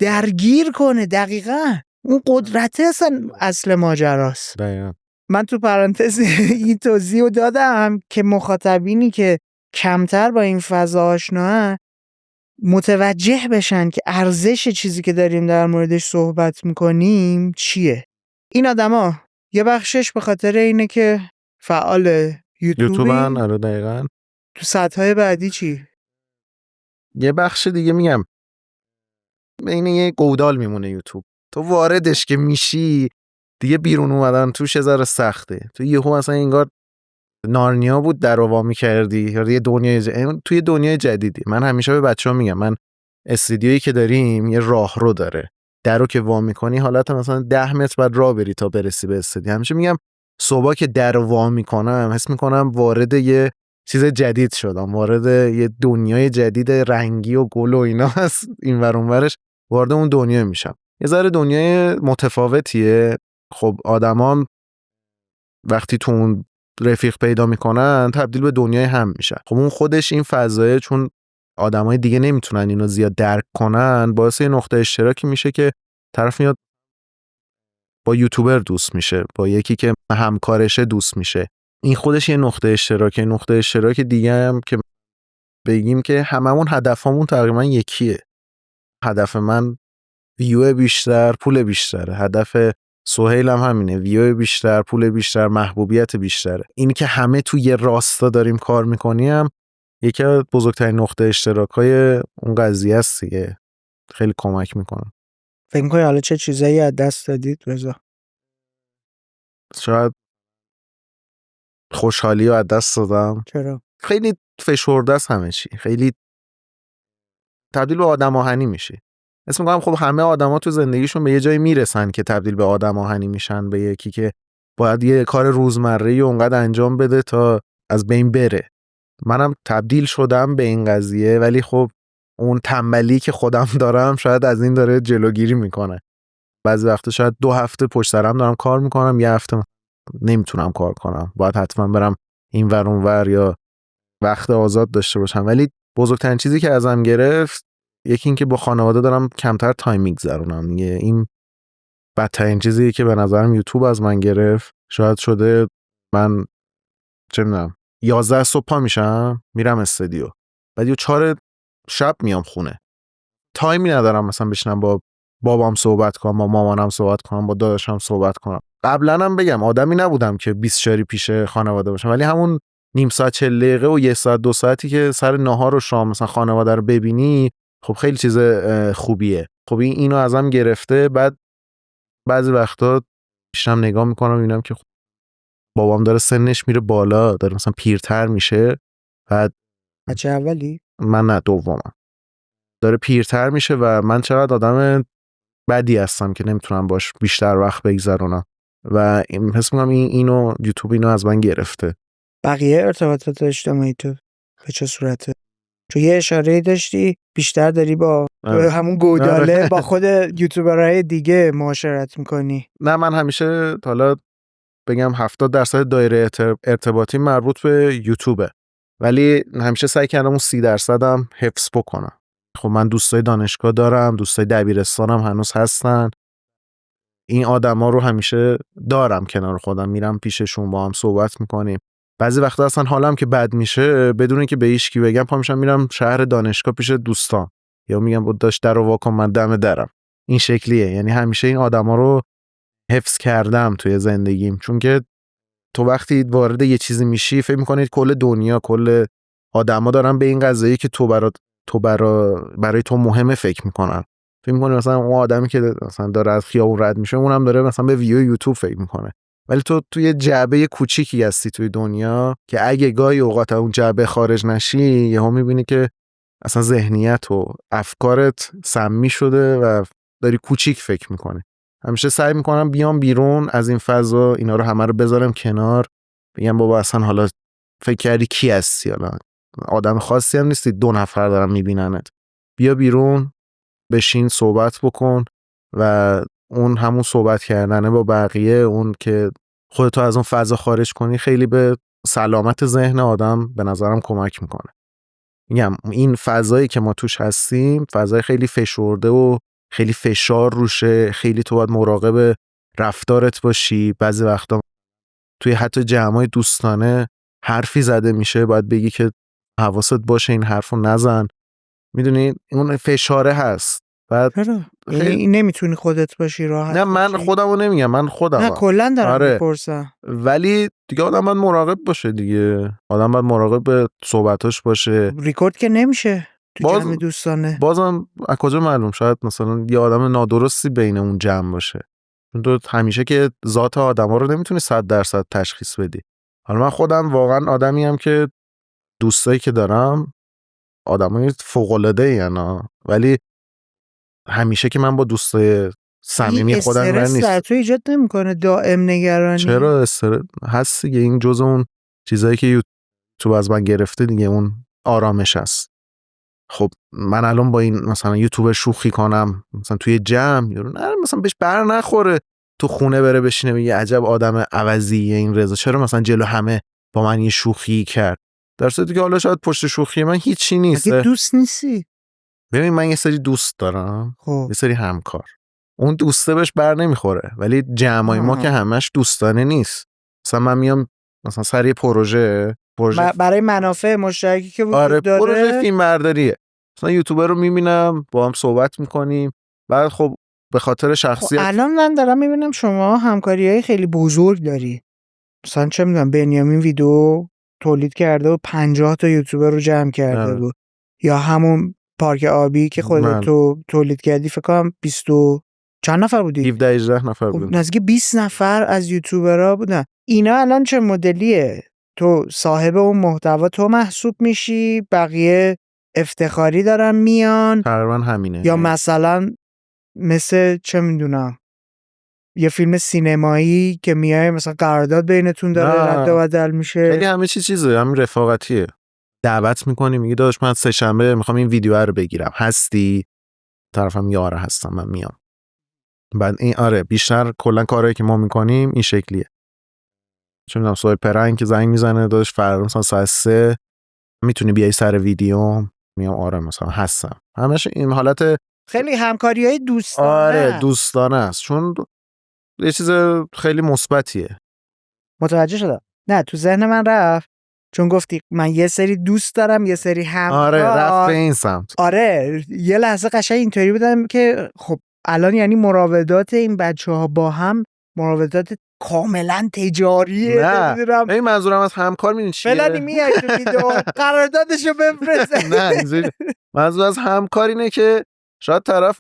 درگیر کنه؟ دقیقاً اون قدرته اصل ماجراست. من تو پرانتز این توضیح رو دادم که مخاطبینی که کمتر با این فضا آشناهن متوجه بشن که ارزش چیزی که داریم در موردش صحبت میکنیم چیه. این آدما یه بخشش به خاطر اینه که فعال یوتیوبن. آره دقیقاً. تو سطح‌های بعدی چی؟ یه بخش دیگه میگم بین یه گودال میمونه یوتیوب. تو واردش که میشی دیگه بیرون اومدن توش ذره سخته. تو یهو مثلا انگار نارنیا بود در رو وا می‌کردی، یا یه توی دنیای جدیدی. من همیشه به بچه‌ها میگم، من استودیویی که داریم یه راهرو داره. درو که وا می‌کنی حالت مثلا 10 متر بعد راه بری تا برسی به استودیو. همیشه میگم صبح که درو وا می‌کنم حس می‌کنم وارد یه چیز جدید شدم، وارد یه دنیای جدید رنگی و گل و اینا هست. این ور اون ورش وارد اون دنیا میشم. یه ذره دنیای متفاوتیه. خب آدمان وقتی تو اون رفیق پیدا میکنن تبدیل به دنیای هم میشن. خب اون خودش این فضایه، چون آدمای دیگه نمیتونن اینو زیاد درک کنن، باعث یه نقطه اشتراکی میشه که طرف میاد با یوتیوبر دوست میشه، با یکی که همکارشه دوست میشه. این خودش یه نقطه اشتراکه. نقطه اشتراک دیگه هم که بگیم که هممون هدفمون تقریبا یکیه. هدف من ویو بیشتر، پول بیشتره. هدف سهیل هم همینه، ویو بیشتر، پول بیشتر، محبوبیت بیشتره. این که همه توی یه راستا داریم کار میکنیم یکی از بزرگترین نقطه اشتراکای اون قضیه است دیگه. خیلی کمک میکنه. فکر می‌کنی حالا چه چیزایی از دست دادید رضا؟ شاید خوشحالی رو از دست دادم. چرا؟ خیلی فشرده است همه چی. خیلی تبدیل به آدم آهنی میشی. اسم میگم خب همه آدما تو زندگیشون به یه جایی میرسن که تبدیل به آدم آهنی میشن، به یکی که باید یه کار روزمره‌ای اونقدر انجام بده تا از بین بره. منم تبدیل شدم به این قضیه، ولی خب اون تنبلی که خودم دارم شاید از این داره جلوگیری میکنه. بعضی وقتا شاید 2 هفته پشت سرم دارم کار میکنم، یه هفته نمیتونم کار کنم، باید حتما برم این ور اون ور یا وقت آزاد داشته باشم. ولی بزرگترین چیزی که ازم گرفت، یکی این که با خانواده دارم کمتر تایم میگذرونم دیگه. این بدترین چیزی که به نظرم یوتیوب از من گرفت. شاید شده من چه میدونم 11 صبح پا میشم میرم استودیو، بعد یه 4 شب میام خونه. تایمی ندارم مثلا بشینم با بابام صحبت کنم، با مامانم صحبت کنم، با داداشم صحبت کنم. قبلا هم بگم آدمی نبودم که 20 شاری پیش خانواده باشم، ولی همون نیم ساعت 40 دقیقه و 1 ساعت 2 ساعتی که سر ناهار و شام مثلا خانواده رو ببینی، خب خیلی چیز خوبیه. خب اینو ازم گرفته. بعد بعضی وقتا میشم نگاه میکنم میبینم که بابام داره سنش میره بالا، داره مثلا پیرتر میشه. بعد بچه اولی؟ من نه، دومم. داره پیرتر میشه و من چقدر آدم بدی هستم که نمیتونم باش بیشتر وقت بگذرونم و حس میکنم اینو یوتیوب اینو از من گرفته. بقیه ارتباطات اجتماعی تو به چه صورته؟ چون یه اشاره داشتی بیشتر داری با همون گوداله با خود یوتیوبرهای دیگه معاشرت میکنی. نه، من همیشه حالا بگم 70% دایره ارتباطی مربوط به یوتیوبه، ولی همیشه سعی کردم اون 30% هم حفظ بکنم. خب من دوستای دانشگاه دارم، دوستای دبیرستانم هنوز هستن. این آدما رو همیشه دارم کنار خودم، میرم پیششون، با هم صحبت میکنیم. بعضی وقتا اصلا حالم که بد میشه بدون اینکه به هیچ کی بگم پا میشم میرم شهر دانشگاه پیش دوستان، یا میگم بود داش درو وا کن من دم درم. این شکلیه. یعنی همیشه این آدما رو حفظ کردم توی زندگیم، چون که تو وقتی وارد یه چیزی میشی فکر میکنید کل دنیا، کل آدما دارن به این قضیه که برای تو مهمه فکر میکنن. فکر میکنی مثلا اون آدمی که مثلا داره از خیابون رد میشه اونم داره مثلا به ویو یوتیوب فکر میکنه، ولی تو توی جعبه کوچیکی هستی توی دنیا که اگه گاهی اوقات اون جعبه خارج نشی یهو میبینی که اصلا ذهنیت و افکارت سمی شده و داری کوچیک فکر میکنی. همیشه سعی میکنم بیام بیرون از این فضا، اینا رو همه رو بذارم کنار، بگم بابا اصلا حالا فکر کردی کی هستی؟ حالا آدم خاصی هم نیستی، 2 نفر دارن میبیننت. بیا بیرون، بشین صحبت بکن و اون همون صحبت کردنه با بقیه، اون که خودتو از اون فضا خارج کنی، خیلی به سلامت ذهن آدم به نظرم کمک میکنه. میگم این فضایی که ما توش هستیم فضای خیلی فشرده و خیلی فشار روشه، خیلی تو باید مراقب رفتارت باشی. بعضی وقتا توی حتی جمعای دوستانه حرفی زده میشه، باید بگی که حواست باشه این حرفو نزن. میدونی اون فشاره هست. بعد این نمیتونی خودت باشی راحت؟ نه من خودمو نمیگم، من خودمم. نه کلا دارم آره. میپرسم. ولی دیگه آدم باید مراقب باشه دیگه. آدم باید مراقب به صحبتاش باشه. ریکورد که نمیشه تو جمع دوستانه. بازم از کجا معلوم؟ شاید مثلا یه آدم نادرستی بین اون جمع باشه. چون تو همیشه که ذات آدما رو نمیتونی 100% تشخیص بدی. حالا من خودم واقعا آدمی ام که دوستایی که دارم آدمای فوق‌العاده ای، ولی همیشه که من با دوستای صمیمی خودم استرس در تو ایجاد نمیکنه دائم نگرانی؟ چرا استرس هست دیگه. این جزء اون چیزایی که یوتیوب از من گرفته دیگه، اون آرامش است. خب من الان با این مثلا یوتیوب شوخی کنم مثلا توی جمع، نه مثلا بهش بر نخوره تو خونه بره بشینه میگه عجب آدم عوضیه این رضا، چرا مثلا جلو همه با من یه شوخی کرد، در صورتی که حالا شاید پشت شوخی من هیچی نیست. اگه دوست نیستی؟ ببین من یه سری دوست دارم، خب. یه سری همکار. اون دوسته بهش بر نمیخوره، ولی جمعای ما که همش دوستانه نیست. مثلا من میام مثلا سر یه پروژه برای منافع مشترکی که وجود داره، داره. پروژه فیلم برداریه. مثلا یوتیوبر رو میبینم با هم صحبت میکنیم، بعد خب به خاطر شخصیت الان من دارم میبینم شما همکاریهای خیلی بزرگ داری. مثلا چه میدونم بنیامین ویدیو تولید کرده و 50 تا یوتیوبر رو جمع کرده بود، یا همون پارک آبی که خودت تو تولید کردی فکر کنم 20 چند نفر بودی؟ 17-18 نفر بودن. نزدیک 20 نفر از یوتیوبرها بودن. اینا الان چه مدلیه؟ تو صاحب اون محتوا تو محسوب میشی، بقیه افتخاری دارن میان؟ تقریبا همینه. یا مثلا مثل چه میدونم یه فیلم سینمایی که میای مثلا قرارداد بینتون داره نه. رد و بدل میشه. خیلی همه چیزه، همین رفاقتیه. دعوت میکنی میگی داداش من 3 شنبه میخوام این ویدیو رو بگیرم، هستی؟ طرفم یاره هستم من میام. بعد این آره بیشتر کلا کارهایی که ما میکنیم این شکلیه. چون میدونم سوال پرنگ که زنگ میزنه داداش فردا مثلا ساعت 3 میتونی بیای سر ویدیو، میام آره مثلا هستم. همش این حالت خیلی همکاریای دوستانه. آره دوستانه است، چون یه چیز خیلی مثبتیه. متوجه شدم. نه تو ذهن من رفت چون گفتی من یه سری دوست دارم یه سری همکار. آره رفت به این سمت. آره یه لحظه قشنگ اینطوری بودم که خب الان یعنی مراودات این بچه‌ها با هم مراودات کاملا تجاریه. نه این منظورم از همکار میدونی چیه؟ فلانی میای تو ویدیو قراردادشو بفرست. نه اینجوری منظور از همکار اینه که شاید طرف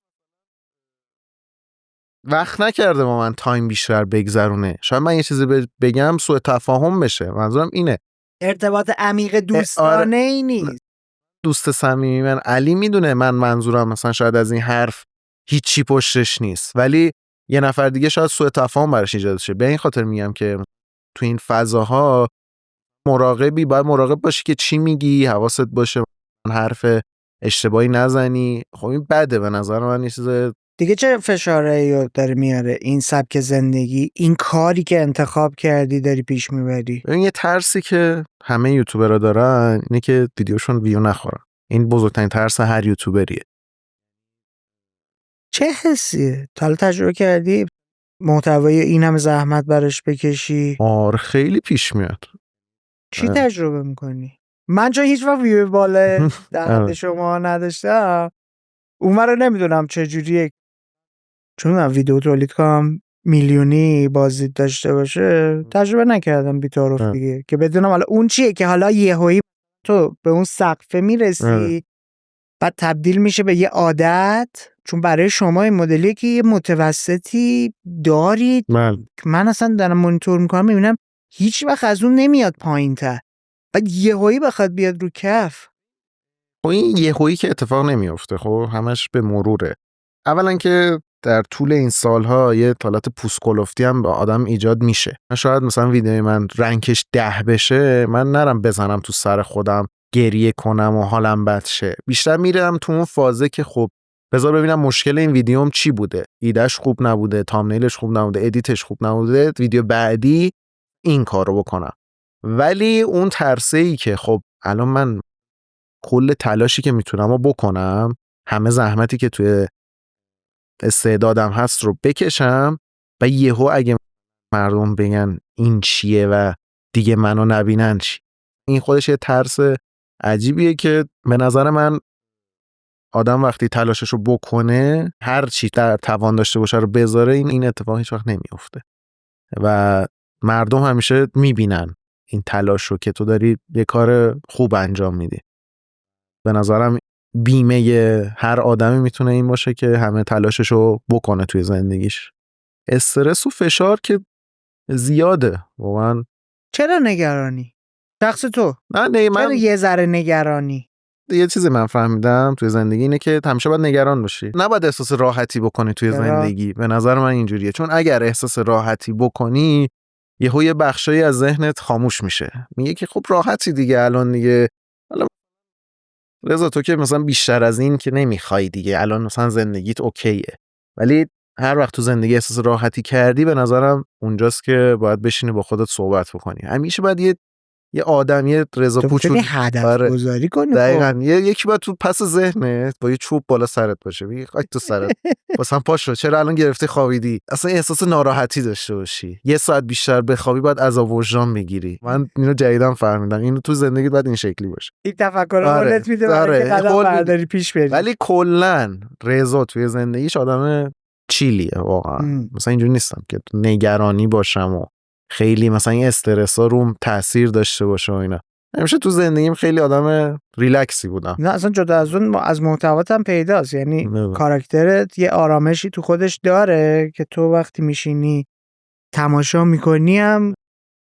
وقت نکرده با من تایم بیشتر بگذرونه، شاید من یه چیزی بگم سوء تفاهم بشه. منظورم اینه. ارتباط عمیق دوستانه ای نیست. دوست صمیمی من علی میدونه من منظورم مثلا شاید از این حرف هیچی پشتش نیست، ولی یه نفر دیگه شاید سوء تفاهم براش ایجاد شه. به این خاطر میگم که تو این فضاها باید مراقب باشی که چی میگی، حواست باشه حرف اشتباهی نزنی. خب این بده به نظر من. یه چیز دیگه چه فشاری داره میاره این سبک زندگی، این کاری که انتخاب کردی داری پیش میبری؟ ببین یه ترسی که همه یوتیوبرها دارن اینه که ویدیوشون ویو نخورن. این بزرگترین ترس هر یوتیوبریه. چه حسیه؟ تا حالا تجربه کردی محتوای این همه زحمت براش بکشی؟ آره خیلی پیش میاد. چی تجربه میکنی؟ من چون هیچ وقت ویو بالا در حد شما نداشتم اون رو نمیدونم چجوریه، چون من ویدیو تولید کنم میلیونی بازدید داشته باشه تجربه نکردم بی‌تعارف دیگه که بدونم حالا اون چیه که حالا یهویی تو به اون سقف میرسی بعد تبدیل میشه به یه عادت. چون برای شما این مدلیه که یه متوسطی دارید. من اصلا دارم مانیتور میکنم میبینم هیچ وقت از اون نمیاد پایین تر، بعد یهویی بخواد بیاد رو کف. خب این یهویی که اتفاق نمیفته، خب همش به مروره. اولا که در طول این سالها یه حالت پوست کلفتی هم به آدم ایجاد میشه. شاید مثلا ویدیوی من رنکش 10 بشه من نرم بزنم تو سر خودم گریه کنم و حالم بد شه، بیشتر میرم تو اون فازه که خب بذار ببینم مشکل این ویدیوم چی بوده، ایدهش خوب نبوده، تامنیلش خوب نبوده، ادیتش خوب نبوده، ویدیو بعدی این کارو بکنم. ولی اون ترسه‌ای که خب الان من کل تلاشی که میتونم بکنم، همه زحمتی که توی استعدادم هست رو بکشم و یهو اگه مردم بگن این چیه و دیگه منو نبینن چی. این خودش یه ترس عجیبیه که به نظر من آدم وقتی تلاششو بکنه هر چی در توان داشته باشه رو بذاره این اتفاق هیچ وقت نمیفته و مردم همیشه میبینن این تلاش رو که تو داری یه کار خوب انجام میدی. به نظرم بیمه هر آدمی میتونه این باشه که همه تلاششو بکنه توی زندگیش. استرس و فشار که زیاده واقعا. چرا نگرانی؟ شخص تو؟ نه من چرا یه ذره نگرانی؟ یه چیزی من فهمیدم توی زندگی اینه که همیشه باید نگران باشی، نباید احساس راحتی بکنی توی زندگی. به نظر من اینجوریه، چون اگر احساس راحتی بکنی یهو یه بخشایی از ذهنت خاموش میشه، میگه که خب راحتی دیگه الان دیگه، حالا رضا تو که مثلا بیشتر از این که نمیخوای دیگه، الان مثلا زندگیت اوکیه. ولی هر وقت تو زندگی احساس راحتی کردی به نظرم اونجاست که باید بشینی با خودت صحبت بکنی. همیشه باید یه آدمی رضا پوچون هدف گذاری کنی. دقیقاً یکی باید تو پس ذهنت با یه چوب بالا سرت باشه، میگه خاک تو سرت واسه پاشو چرا الان گرفتی خوابیدی، اصلا احساس ناراحتی داشته باشی. یه ساعت بیشتر بخوابی باید عذاب وجدان بگیری. من اینو جدیداً فهمیدم، اینو تو زندگیت باید این شکلی باشه. این تفکر حالت میده برای که قدم برداری پیش بری. ولی کلاً رضا توی زندگیش آدم چیلیه واقعا. مثلا اینجوری نیستم که نگرانی باشم و خیلی مثلا این استرس ها روم تاثیر داشته باشه و اینا. همیشه تو زندگیم خیلی آدم ریلکسی بودم. نه اصلا جدا از اون از محتوات هم پیداست، یعنی کاراکترت یه آرامشی تو خودش داره که تو وقتی میشینی تماشا میکنی هم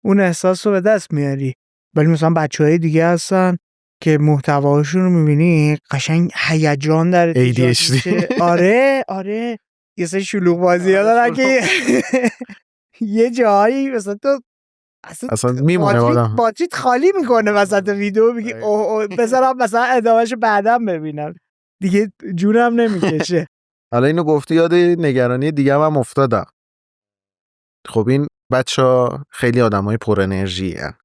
اون احساس رو به دست میاری. ولی مثلا بچهای دیگه هستن که محتواشون رو میبینی قشنگ هیجان در ADHD. آره یه سری شلوغ بازی‌ها دارن که یه جایی مثلا تو اصلا میمونه آدم باتریت خالی میکنه وسط ویدیو، میگی اوه بذارم مثلا ادامهشو بعداً ببینم دیگه، جونم نمیکشه. حالا اینو گفتی یاد نگرانی دیگه هم افتادم. خب این بچه‌ها خیلی آدمای پر انرژی هستن.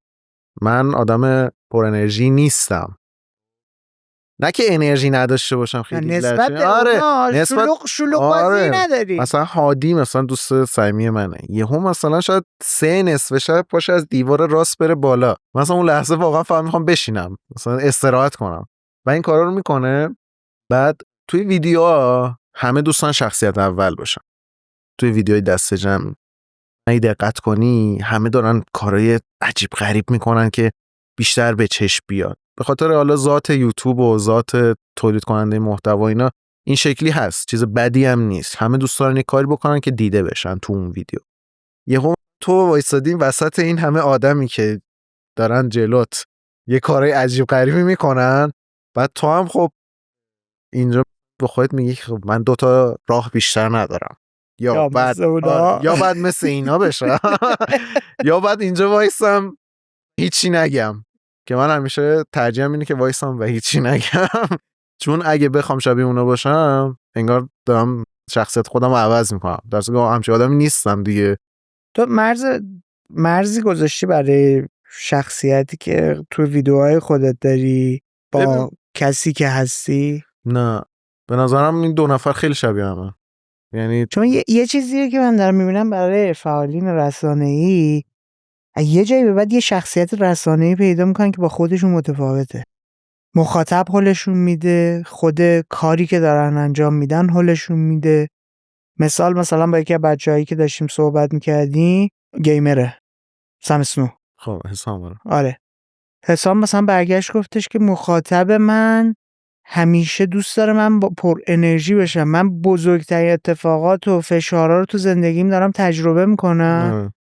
من آدم پر انرژی نیستم. نه که انرژی نداشته باشم خیلی نسبت به آره نسبت شلوغ بازی نداری. مثلا هادی مثلا دوست صمیمی منه، یهو مثلا شاید 3 نصف شب پاشه از دیوار راست بره بالا، مثلا اون لحظه واقعا فهم میخوام بشینم مثلا استراحت کنم و این کارا رو میکنه. بعد توی ویدیوها همه دوستان شخصیت اول باشن. توی ویدیوهای دست جمع اگه دقت کنی همه دارن کارهای عجیب غریب میکنن که بیشتر به چشم بیاد. به خاطر حالا ذات یوتیوب و ذات تولید کننده محتوا اینا این شکلی هست، چیز بدی هم نیست. همه دوست دارن یه کاری بکنن که دیده بشن تو اون ویدیو. یهو تو وایسادی وسط این همه آدمی که دارن جلوت یه کارهای عجیب غریبی میکنن، بعد تو هم خب اینجا به خودت میگی خب من 2 تا راه بیشتر ندارم، یا بعد یا بعد مثل اینا بشم یا بعد اینجا وایسم هیچی نگم، که من همیشه ترجیحم اینه که وایسم و هیچی نگم چون اگه بخوام شبیه اونا باشم انگار دارم شخصیت خودم رو عوض میکنم، در صورتی که همچین آدمی نیستم دیگه. تو مرزی گذاشتی برای شخصیتی که تو ویدیوهای خودت داری با کسی که هستی؟ نه به نظرم این 2 نفر خیلی شبیه همه. یعنی چون یه چیزیه که من دارم میبینم برای فعالین رسانه‌ای، یه جایی به بعد یه شخصیت رسانه‌ای پیدا میکنن که با خودشون متفاوته. مخاطب حالشون میده، خود کاری که دارن انجام میدن حالشون میده. مثلا با یکی از بچه‌هایی که داشتیم صحبت میکردیم، گیمره سم اسنو. خب حسام آره حسام مثلا برگشت گفتش که مخاطب من همیشه دوست داره من پر انرژی بشم، من بزرگترین اتفاقات و فشارها رو تو زندگیم دارم تجربه میکنم،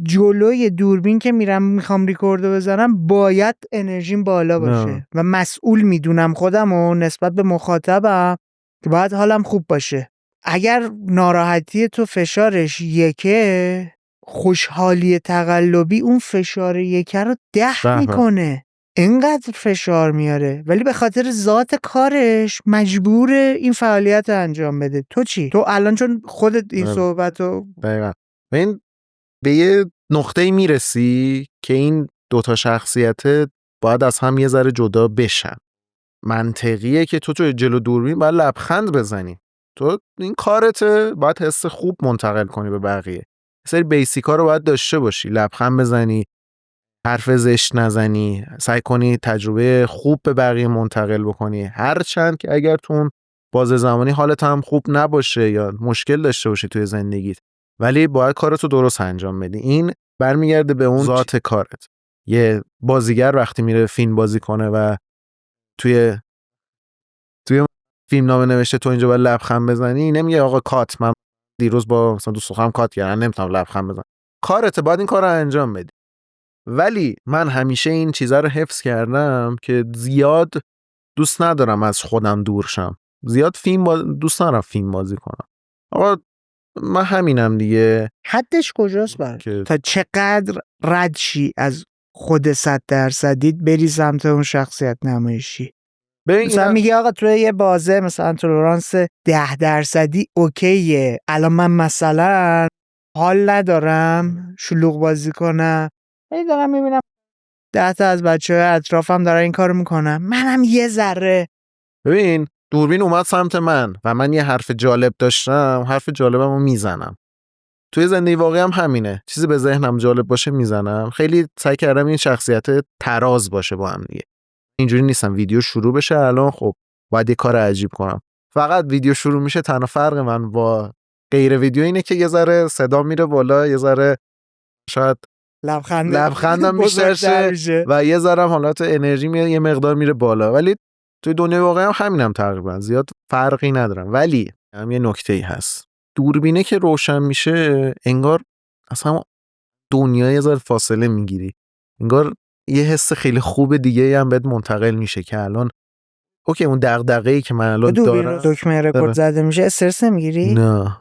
جلوی دوربین که میخوام ریکوردو بزنم باید انرژیم بالا باشه و مسئول میدونم خودم و نسبت به مخاطبم که باید حالم خوب باشه. اگر ناراحتی تو فشارش یکه، خوشحالی تقلبی اون فشار یکه رو 10 میکنه، اینقدر فشار میاره، ولی به خاطر ذات کارش مجبور این فعالیت رو انجام بده. تو چی؟ تو الان چون خودت این صحبت رو دقیقا به یه نقطه‌ای میرسی که این 2 تا شخصیت باید از هم یه ذره جدا بشن. منطقیه که تو جلو دوربین باید لبخند بزنی، تو این کارته، باید حس خوب منتقل کنی به بقیه. سری بیسیکا رو باید داشته باشی، لبخند بزنی، حرف زشت نزنی، سعی کنی تجربه خوب به بقیه منتقل بکنی، هرچند که اگر تو اون بازه زمانی حالت هم خوب نباشه یا مشکل داشته باشی توی زندگیت، ولی باید کارتو درست انجام بدی. این برمیگرده به اون ذات کارت. یه بازیگر وقتی میره فیلم بازی کنه و توی فیلم نامه نوشته تو اینجا باید لبخند بزنی، نمیگه آقا کات، من دیروز با مثلا دوست دخترم کات کردم نمیتونم لبخند بزنم. کارت باید این کارو انجام بدی. ولی من همیشه این چیزا رو حفظ کردم که زیاد دوست ندارم از خودم دور شم، زیاد دوست ندارم فیلم بازی کنم. آقا من همینم دیگه. حدش کجاست تا چقدر رد شی از خود 100% بری سمت اون شخصیت نمایشی؟ مثلا میگه آقا تو یه بازه مثلا تولرانس 10% اوکیه، الان من مثلا حال ندارم شلوغ بازی کنم، ولی دارم میبینم 10 تا از بچه‌های اطرافم دارن این کارو میکنن، منم یه ذره. ببین دوربین اومد سمت من و من یه حرف جالب داشتم، حرف جالبمو میزنم. توی زندگی واقعی هم همینه، چیزی به ذهنم جالب باشه میزنم. خیلی سعی کردم این شخصیت تراز باشه با هم دیگه. اینجوری نیستم ویدیو شروع بشه الان خب باید یه کار عجیب کنم، فقط ویدیو شروع میشه. تنها فرق من با غیر ویدیو اینه که یه ذره صدا میره بالا، یه ذره شاید لبخندم میشه و یه ذره حالت انرژی میاد، یه مقدار میره بالا. ولی توی دنیای واقعی هم همینم تقریبا، زیاد فرقی ندارم. ولی هم یه نکته‌ای هست، دوربینه که روشن میشه انگار اصلا دنیا یه ذره فاصله میگیری، انگار یه حس خیلی خوب دیگه هم بهت منتقل میشه که الان اوکی اون دغدغه‌ای که من الان دارم. دکمه رکورد زده میشه استرس نمیگیری؟ نه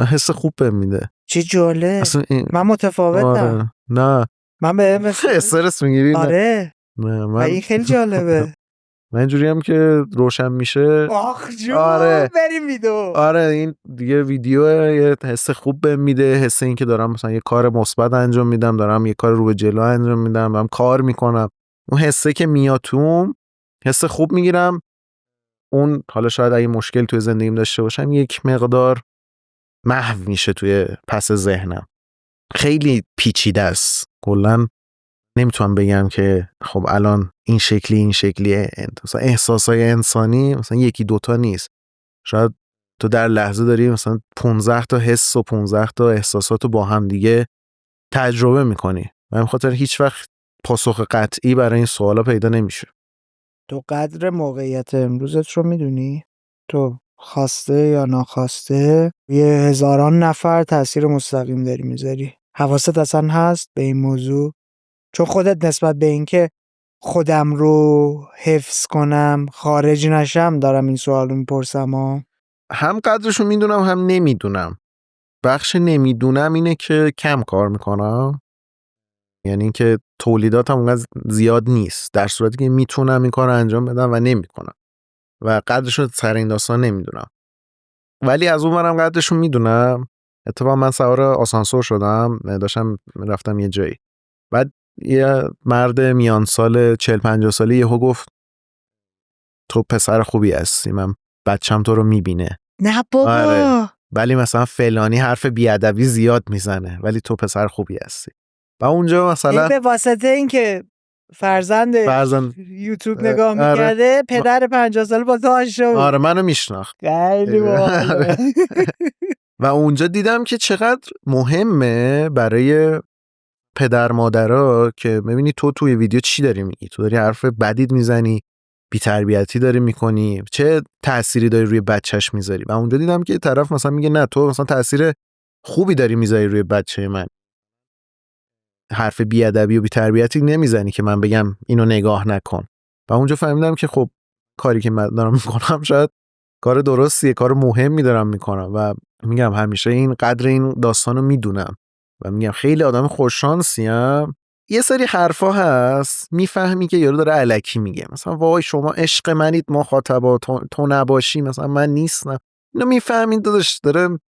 حس خوب بهم میده. چه جالب. اصلا من متفاوتم. آره. نه من به استرس میگیری؟ آره. نه و این خیلی جالبه. من اینجوری هم که روشن میشه. آخ جو آره. بریم ویدیو. آره این دیگه ویدیو یه حس خوب بهم میده، حس این که دارم مثلا یه کار مثبت انجام میدم، دارم یه کار رو به جلو انجام میدم، دارم کار میکنم. اون حسه که میاد توم، حس خوب میگیرم. اون حالا شاید اگه مشکل توی زندگیم داشته باشم یک مقدار محو میشه توی پس ذهنم. خیلی پیچیده است. کلا نمیتونم بگم که خب الان این شکلیه. مثلا احساسای انسانی مثلا یکی دوتا نیست. شاید تو در لحظه داری مثلا 15 تا حس و 15 تا احساسات رو با هم دیگه تجربه میکنی و این خاطر هیچ وقت پاسخ قطعی برای این سوالا پیدا نمیشه. تو قدر موقعیت امروزت رو میدونی؟ تو خواسته یا ناخواسته یه هزاران نفر تاثیر مستقیم داری میذاری. حواست اصلا هست به این موضوع؟ چون خودت نسبت به این که خودم رو حفظ کنم خارج نشم دارم این سوال رو میپرسم. هم قدرشو میدونم هم نمیدونم. بخش نمیدونم اینه که کم کار میکنم، یعنی که تولیداتم اونقدر زیاد نیست در صورتی که میتونم این کار رو انجام بدم و نمیکنم و قدرشو سر این داستان نمیدونم. ولی از اون برم قدرشو میدونم. اتفاقا من سوار آسانسور شدم، داشتم رفتم یه جایی، بعد یه مرد میان سال 40-50 ساله یهو گفت تو پسر خوبی هستی، من بچم تو رو میبینه. نه بابا. آره. ولی مثلا فلانی حرف بیادبی زیاد میزنه ولی تو پسر خوبی هستی. و اونجا مثلا به واسطه این که فرزند یوتیوب نگاه میکرده. آره. پدر 50 ساله با تو آشنا بود. آره منو میشناخت. خیلی باحاله. و اونجا دیدم که چقدر مهمه برای پدر مادرها که ببینی تو توی ویدیو چی داری میگی، تو داری حرف بدید میزنی، بی‌تربیتی داری میکنی، چه تأثیری داری روی بچهش میذاری. و اونجا دیدم که طرف مثلا میگه نه تو مثلا تأثیر خوبی داری میذاری روی بچه من، حرف بیادبی و بی‌تربیتی نمیزنی که من بگم اینو نگاه نکن. و اونجا فهمیدم که خب کاری که من دارم میکنم شاید کار درستیه، کار مهمی دارم میکنم. و میگم همیشه این قدر این داستانو میدونم و میگم خیلی آدم خوششانسیم. یه سری حرفا هست میفهمی که یارو داره الکی میگه، مثلا وای شما عشق منید مخاطبا، تو نباشی مثلا من نیستم. اینو میفهمین داداش داره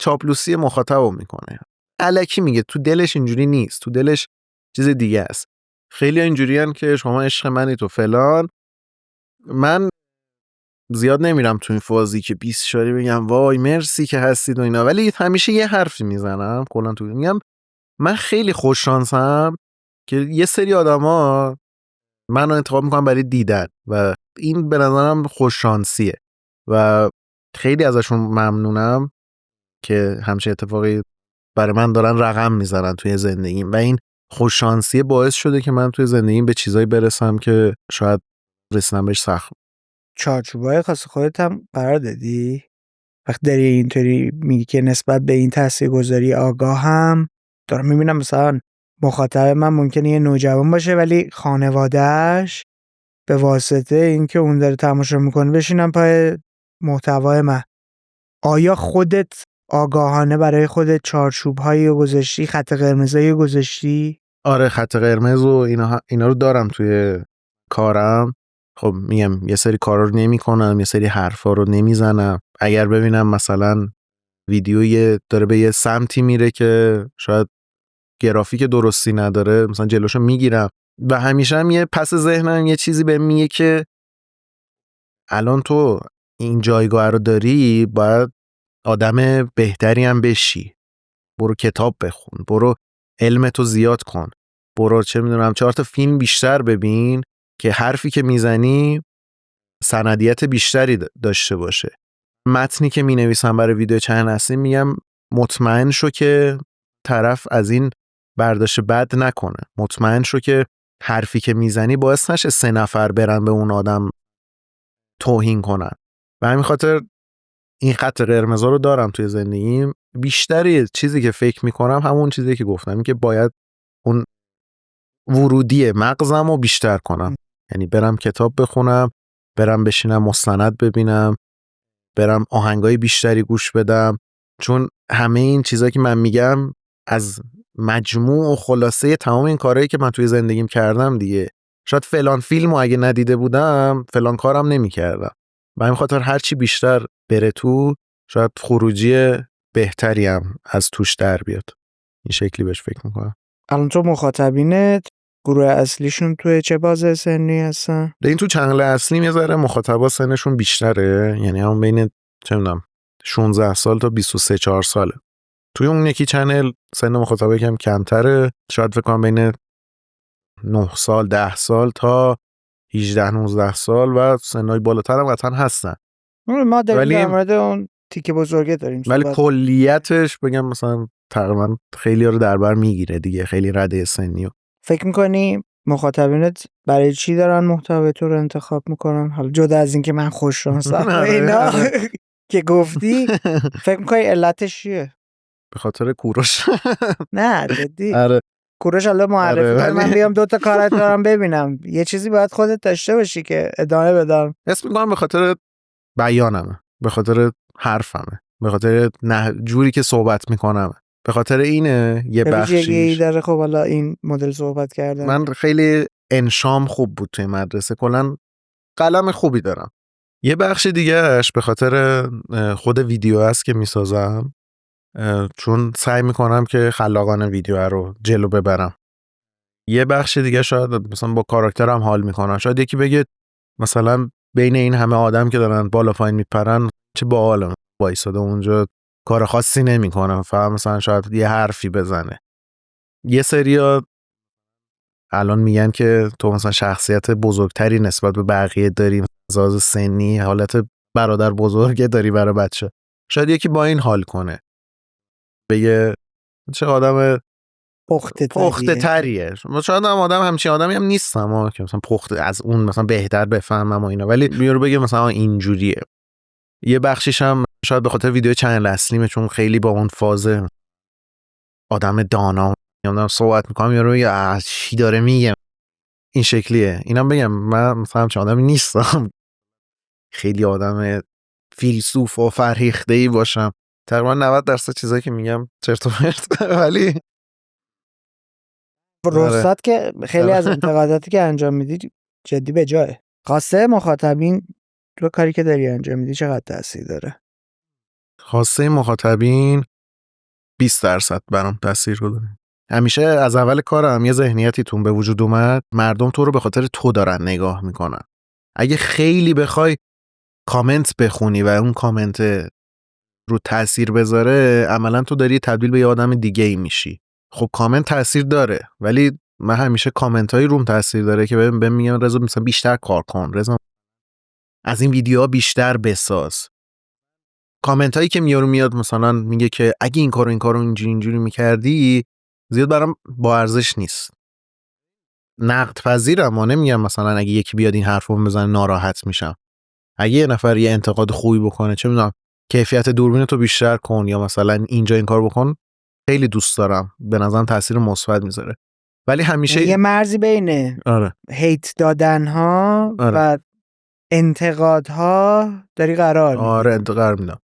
چاپلوسی مخاطبو میکنه، الکی میگه، تو دلش اینجوری نیست، تو دلش چیز دیگه است. خیلی اینجوریان که شما عشق منید و فلان. من زیاد نمیرم تو این فازی که 20 شاری بگم وای مرسی که هستید و اینا، ولی همیشه یه حرفی میزنم کلا تو میگم من خیلی خوش شانسم که یه سری آدما منو انتخاب میکنن برای دیدن و این به نظرم خوش شانسیه و خیلی ازشون ممنونم که همچین اتفاقی برای من دارن رقم میزنن توی زندگیم و این خوش شانسیه باعث شده که من توی زندگیم به چیزایی برسم که شاید رسیدن بهش سخت. چارچوبای خاص خودت هم قرار دادی؟ وقتی داری اینطوری میگی که نسبت به این تاثیرگذاری آگاهم، دارم میبینم مثلا مخاطب من ممکنه یه نوجوان باشه ولی خانوادهش به واسطه اینکه اون داره تماشا میکنه بشینن پای محتوای من. آیا خودت آگاهانه برای خودت چارچوب‌هایی گذاشتی، خط قرمزایی گذاشتی؟ آره خط قرمز و اینا رو دارم توی کارم. خب میگم یه سری کارا رو نمی‌کنم، یه سری حرفا رو نمیزنم. اگر ببینم مثلا ویدیویی داره به یه سمتی میره که شاید گرافیک درستی نداره مثلا جلوشو میگیرم و همیشه هم یه پس ذهنم یه چیزی بهم میگه که الان تو این جایگاه رو داری، باید آدم بهتری هم بشی، برو کتاب بخون، برو علمتو زیاد کن، برو چه میدونم 4 تا فیلم بیشتر ببین که حرفی که میزنی سندیت بیشتری داشته باشه. متنی که مینویسم برای ویدیو چند هستی میگم مطمئن شو که طرف از این برداشت بد نکنه، مطمئن شو که حرفی که میزنی باعث نشه 3 نفر برن به اون آدم توهین کنن. و همین خاطر این خط قرمزا رو دارم توی زندگیم. بیشتری چیزی که فکر میکنم همون چیزی که گفتم، که باید اون ورودی مغزم رو بیشتر کنم، یعنی برم کتاب بخونم، برم بشینم مستند ببینم، برم آهنگای بیشتری گوش بدم، چون همه این چیزایی که من میگم از مجموع و خلاصه تمام این کارهایی که من توی زندگیم کردم دیگه. شاید فلان فیلمو اگه ندیده بودم فلان کارم نمی‌کردم. به همین خاطر هرچی بیشتر بره تو شاید خروجی بهتری هم از توش در بیاد. این شکلی بهش فکر میکنم. الان تو مخاطبینت گروه اصلیشون توی چه بازه سنی هستن؟ این تو چنل اصلی میذاره مخاطبا سنشون بیشتره، یعنی همون بین چه میدونم 16 سال تا 23 4 ساله. توی اون یکی چنل سن مخاطبا یکم کمتره، شاید فکر کنم بین 9 سال 10 سال تا 18 19 سال و سنای بالاتر هم قطعا هستن. ما داریم در ولی مورد اون تیکه بزرگه داریم ولی صحبت. کلیتش بگم مثلا تقریبا خیلی ها رو در بر میگیره دیگه، خیلی رده سنیو. فکر میکنی مخاطبینت برای چی دارن محتوای تو رو انتخاب میکنن؟ حالا جدا از این که من خوش شانسم و اینا که گفتی، فکر میکنی علتش چیه؟ به خاطر کوروش. نه جدی. آره کوروش حالا معرفی کنه من بیام 2 تا کارت دارم ببینم. یه چیزی باید خودت داشته باشی که ادامه بدم. اسم میگم به خاطر بیانمه، به خاطر حرفمه، به خاطر جوری که صحبت میکنم، به خاطر اینه. یه بخشیش داره. خب حالا این مدل صحبت کردن من خیلی انشام خوب بود توی مدرسه، کلا قلم خوبی دارم. یه بخش دیگهش به خاطر خود ویدیو است که میسازم، چون سعی میکنم که خلاقانه ویدیو رو جلو ببرم. یه بخش دیگه شاید مثلا با کاراکترم حال میکنم. شاید یکی بگه مثلا بین این همه آدم که دارن بالا پایین میپرن چه باحالم وایساده اونجا کار خاصی نمیکنم، فقط مثلا شاید یه حرفی بزنه. یه سریا الان میگن که تو مثلا شخصیت بزرگتری نسبت به بقیه داری، از سنی حالت برادر بزرگه داری برای بچه. شاید یکی با این حال کنه، بگه چه آدم پخته تریه. شاید هم همچین آدمی هم نیستم که مثلا پخته از اون مثلا بهتر بفهمم و اینا، ولی میارو بگه مثلا اینجوریه. یه بخشیش هم شاید به خاطر ویدیو چنل اصلیمه، چون خیلی با اون فاز آدم دانا میام صحبت میکنم، یارو میگه چی داره میگه، این شکلیه. اینم بگم من مثلا همچین آدمی نیستم، خیلی آدم فیلسوف و فرهیخته‌ای باشم. تقریبا 90% چیزایی که میگم چرت و پرت، ولی رخصت که خیلی از انتقاداتی که انجام میدی جدی به جایه. خواسته مخاطبین رو کاری که داری انجام میدی چقدر تاثیر داره؟ خواسته مخاطبین 20% برام تاثیر داره. همیشه از اول کارم یه ذهنیتی تون به وجود اومد، مردم تو رو به خاطر تو دارن نگاه میکنن. اگه خیلی بخوای کامنت بخونی و اون کامنت رو تاثیر بذاره، عملا تو داری تبدیل به یه آدم دیگه ای میشی. خب کامنت تاثیر داره، ولی من همیشه کامنت هایی روم تاثیر داره که بهم میگن رضا مثلا بیشتر کار کن، رضا از این ویدیوها بیشتر بساز. کامنت هایی که میاد مثلا میگه که اگه این کارو اینجوری میکردی، زیاد برام با ارزش نیست. نقد پذیرم، ما نمیگم مثلا اگه یکی بیاد این حرفو بزنه ناراحت میشم. اگه یه نفر یه انتقاد خوبی بکنه، چه میدونم کیفیت دوربین تو بیشتر کن یا مثلا اینجا این کار بکن، خیلی دوست دارم، به نظرم تاثیر مثبت میذاره. ولی همیشه یه مرزی بین هیت دادن ها و انتقادها داری قرار میدی. قرار میدم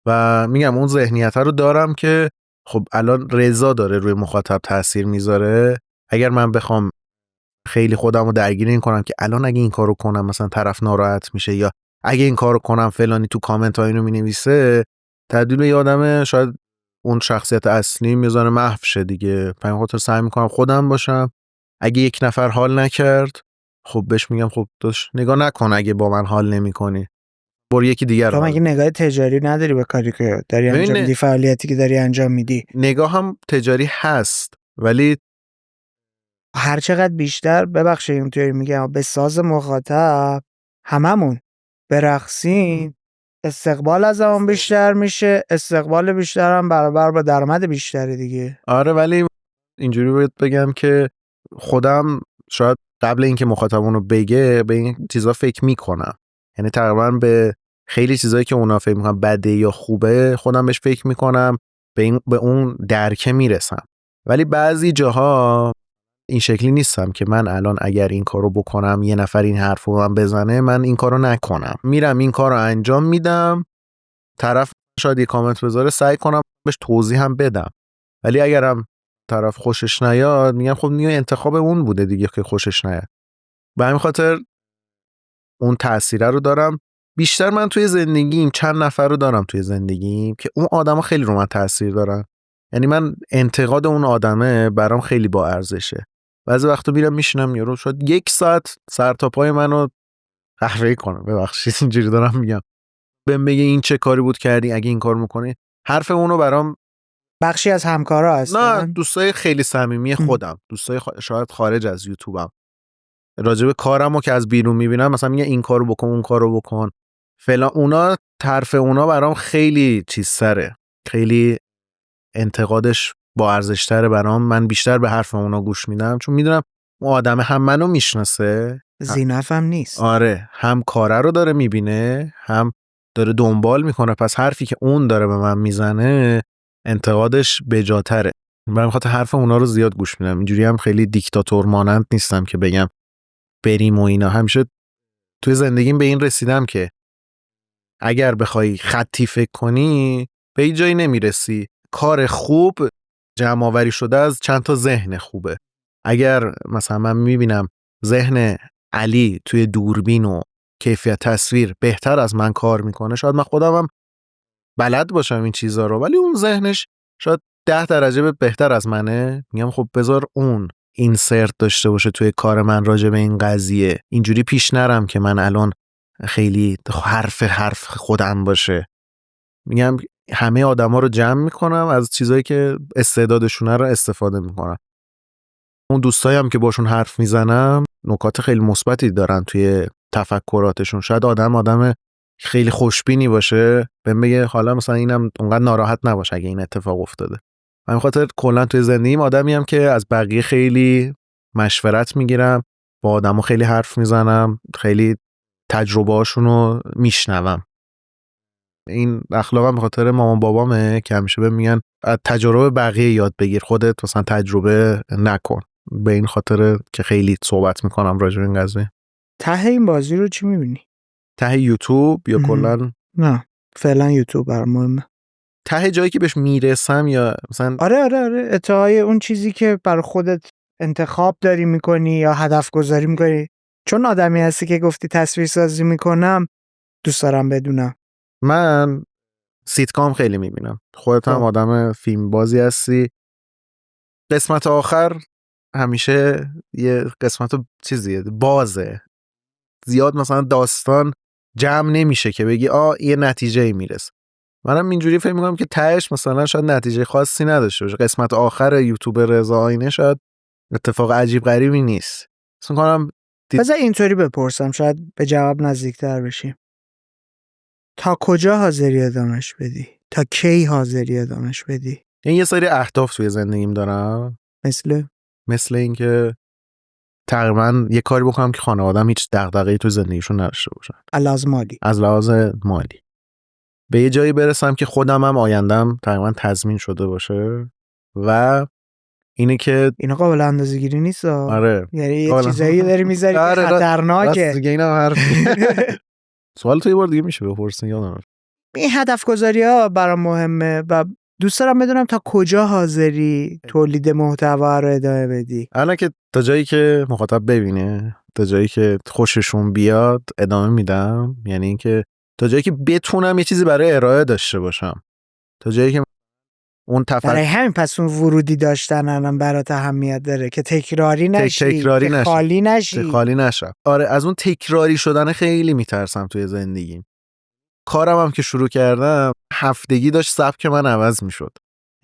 و میگم اون ذهنیت رو دارم که خب الان رضا داره روی مخاطب تاثیر میذاره. اگر من بخوام خیلی خودم رو درگیر این کنم که الان اگه این کارو کنم مثلا طرف ناراحت میشه، یا اگه این کارو کنم فلانی تو کامنت ها اینو مینویسه، تبدیل به یه آدم شاید اون شخصیت اصلی میذاره محو شه دیگه. پس خاطر سعی میکنم خودم باشم. اگه یک نفر حال نکرد، خب بهش میگم خب داش نگاه نکن، اگه با من حال نمیکنی برو یکی دیگر تو مگه نگاه تجاری نداری به کاری که داری انجام میدی، فعالیتی که داری انجام میدی؟ نگاه هم تجاری هست، ولی هر چقدر بیشتر ببخشید اینطوری میگم به ساز مخاطب هممون برقصین، استقبال از اون بیشتر میشه، استقبال بیشتر هم برابر با درآمد بیشتره دیگه. آره، ولی اینجوری باید بگم که خودم شاید قبل اینکه مخاطبون رو بگه به این چیزا فکر میکنم، یعنی تقریبا به خیلی چیزایی که اونا فکر میکنم بده یا خوبه خودم بهش فکر میکنم، به اون درکه میرسم. ولی بعضی جاها این شکلی نیستم که من الان اگر این کارو بکنم یه نفر این حرفو من بزنه من این کارو نکنم، میرم این کارو انجام میدم، طرف شاید یه کامنت بذاره سعی کنم بهش توضیح هم بدم، ولی اگرم طرف خوشش نیاد میگم خب نیو انتخاب اون بوده دیگه که خوشش نیاد. به همین خاطر اون تأثیره رو دارم. بیشتر من توی زندگیم چند نفر رو دارم توی زندگیم که اون آدما خیلی رو من تأثیر دارن. یعنی من انتقاد اون آدمه برام خیلی با ارزشه. بعضی وقتا میرم میشینم یارو شاید 1 ساعت سر تا پای منو قهوه‌ای کنه، ببخشید اینجوری دارم میگم، بهم بگه این چه کاری بود کردی اگه این کار میکنی. حرف اونو برام بخشی از همکارا هستن؟ نه، دوستای خیلی صمیمی خودم، دوستای شاید خارج از یوتیوبم، راجب کارمو که از بیرون میبینم مثلا میگه این کارو بکن اون کارو بکن فلان، اونا طرف اونا برام خیلی چیز سره، خیلی انتقادش با ارزش تره برام. من بیشتر به حرف اونا گوش میدم چون میدونم اون آدم هم منو میشناسه، زینف هم نیست. آره، هم کاره رو داره میبینه هم داره دنبال میکنه، پس حرفی که اون داره به من میزنه انتقادش بجاتره. من خاطر حرف اونا رو زیاد گوش میدم. اینجوری هم خیلی دیکتاتور مانند نیستم که بگم بریم و اینا. همیشه توی زندگیم به این رسیدم که اگر بخوای خطی فکر کنی به هیچ جایی نمیرسی. کار خوب جمع آوری شده از چند تا ذهن خوبه. اگر مثلا من میبینم ذهن علی توی دوربین و کیفیت تصویر بهتر از من کار میکنه، شاید من خودمم بلد باشم این چیزا رو، ولی اون ذهنش شاید 10 درجه بهتر از منه. میگم خب بذار اون اینسرت داشته باشه توی کار من راجع به این قضیه، اینجوری پیش نرم که من الان خیلی حرف خودم باشه. میگم همه آدما رو جمع میکنم، از چیزایی که استعدادشونه رو استفاده میکنم. اون دوستایم که باشون حرف میزنم نکات خیلی مثبتی دارن توی تفکراتشون. شاید آدم خیلی خوشبینی باشه بهم بگه حالا مثلا اینم اونقدر ناراحت نباش اگه این اتفاق افتاده. من خاطر کلا توی زندگیم آدمیم که از بقیه خیلی مشورت میگیرم، با آدمو خیلی حرف میزنم، خیلی تجربه‌هاشون رو میشنوم. این اخلاقم به خاطر مامان بابامه که همیشه بهم میگن از تجربه بقیه یاد بگیر، خودت مثلا تجربه نکن. به این خاطر که خیلی صحبت میکنم راجع به این قضیه. ته این بازی رو چی میبینی؟ ته یوتیوب یا کلا؟ نه فعلا یوتیوب برام مهمه. ته جایی که بهش میرسم یا مثلا آره انتهای اون چیزی که بر خودت انتخاب داری میکنی یا هدف گذاری میکنی. چون آدمی هستی که گفتی تصویر سازی میکنم، دوست دارم بدونم. من سیتکام خیلی میبینم. خودت هم آدم فیلم بازی هستی. قسمت آخر همیشه یه قسمت چیزیه بازه، زیاد مثلا داستان جمع نمیشه که بگی یه نتیجه میرسه. منم اینجوری فکر میکنم که تهش مثلا شاید نتیجه خاصی نداشته باشه. قسمت آخر یوتیوب رضا آینه شاید اتفاق عجیب غریبی نیست. فکر میکنم بذار اینطوری بپرسم شاید به جواب نزدیکتر بشیم. تا کجا حاضری ادامش بدی؟ تا کی حاضری ادامش بدی؟ یه سری اهداف توی زندگیم دارم، مثل اینکه تقریبا یه کاری بکنم که خانواده‌ام هیچ دغدغه‌ای تو زندگیشون نداشته باشن. از لحاظ مالی به یه جایی برسم که خودم هم آیندم تقریبا تضمین شده باشه و اینه که اینا قابل اندازه‌گیری نیست. آره، یعنی یه چیزایی داری میذاری که خطرناکه. دیگه اینا حرف. سوال تو یه بار دیگه میشه بپرسین یادم. این هدف گذاری‌ها برام مهمه و دوست دارم بدونم تا کجا حاضری تولید محتوا رو ادامه بدی. الان که تا جایی که مخاطب ببینه، تا جایی که خوششون بیاد ادامه میدم. یعنی اینکه تا جایی که بتونم یه چیزی برای ارائه داشته باشم، تا جایی که اون برای همین پس اون ورودی داشتن الان برات اهمیت داره که تکراری نشی، که خالی نشم. آره، از اون تکراری شدن خیلی میترسم توی زندگیم. کارم هم که شروع کردم هفتگی داشت سبک من عوض میشد.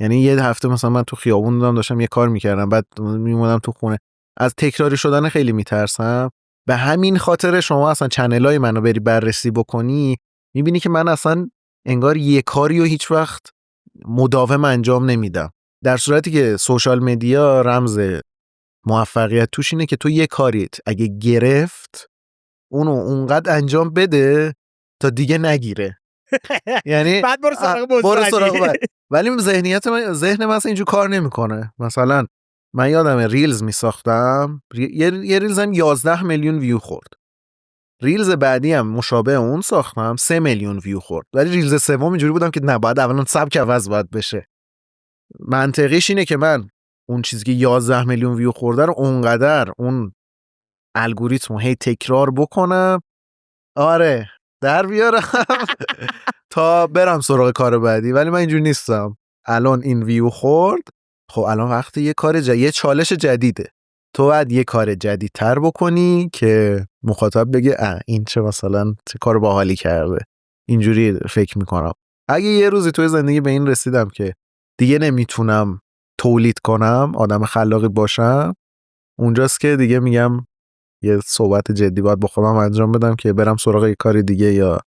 یعنی یه هفته مثلا من تو خیابون داشتم یه کار میکردم، بعد میمونم تو خونه. از تکراری شدن خیلی میترسم. به همین خاطر شما اصلا چنلای منو بری بررسی بکنی میبینی که من اصلا انگار یه کاری رو هیچ وقت مداوم انجام نمیدم، در صورتی که سوشال مدیا رمز موفقیت توش اینه که تو یه کاریت اگه گرفت اونو اونقدر انجام بده تا دیگه نگیره. یعنی بعد برو سراغ بعد. ولی ذهن من اینجور کار نمیکنه. مثلا من یادم ریلز میساختم، یه ریلزم 11 میلیون ویو خورد. ریلز بعدی هم مشابه اون ساختم 3 میلیون ویو خورد، ولی ریلز سوم اینجوری بودم که نه باید اولا سبک عوض باید بشه. منطقیش اینه که من اون چیزی که 11 میلیون ویو خورده رو اونقدر اون الگوریتمو هی تکرار بکنم آره در بیارم تا برم سراغ کار بعدی. ولی من اینجوری نیستم. الان این ویو خورد، خب الان وقت یه کار یه چالش جدیده. تو باید یه کار جدیدتر بکنی که مخاطب بگه این چه مثلا چه کار باحالی کرده. اینجوری فکر میکنم. اگه یه روزی توی زندگی به این رسیدم که دیگه نمیتونم تولید کنم، آدم خلاقی باشم، اونجاست که دیگه میگم یه صحبت جدی باید با خودم انجام بدم که برم سراغ یه کار دیگه یا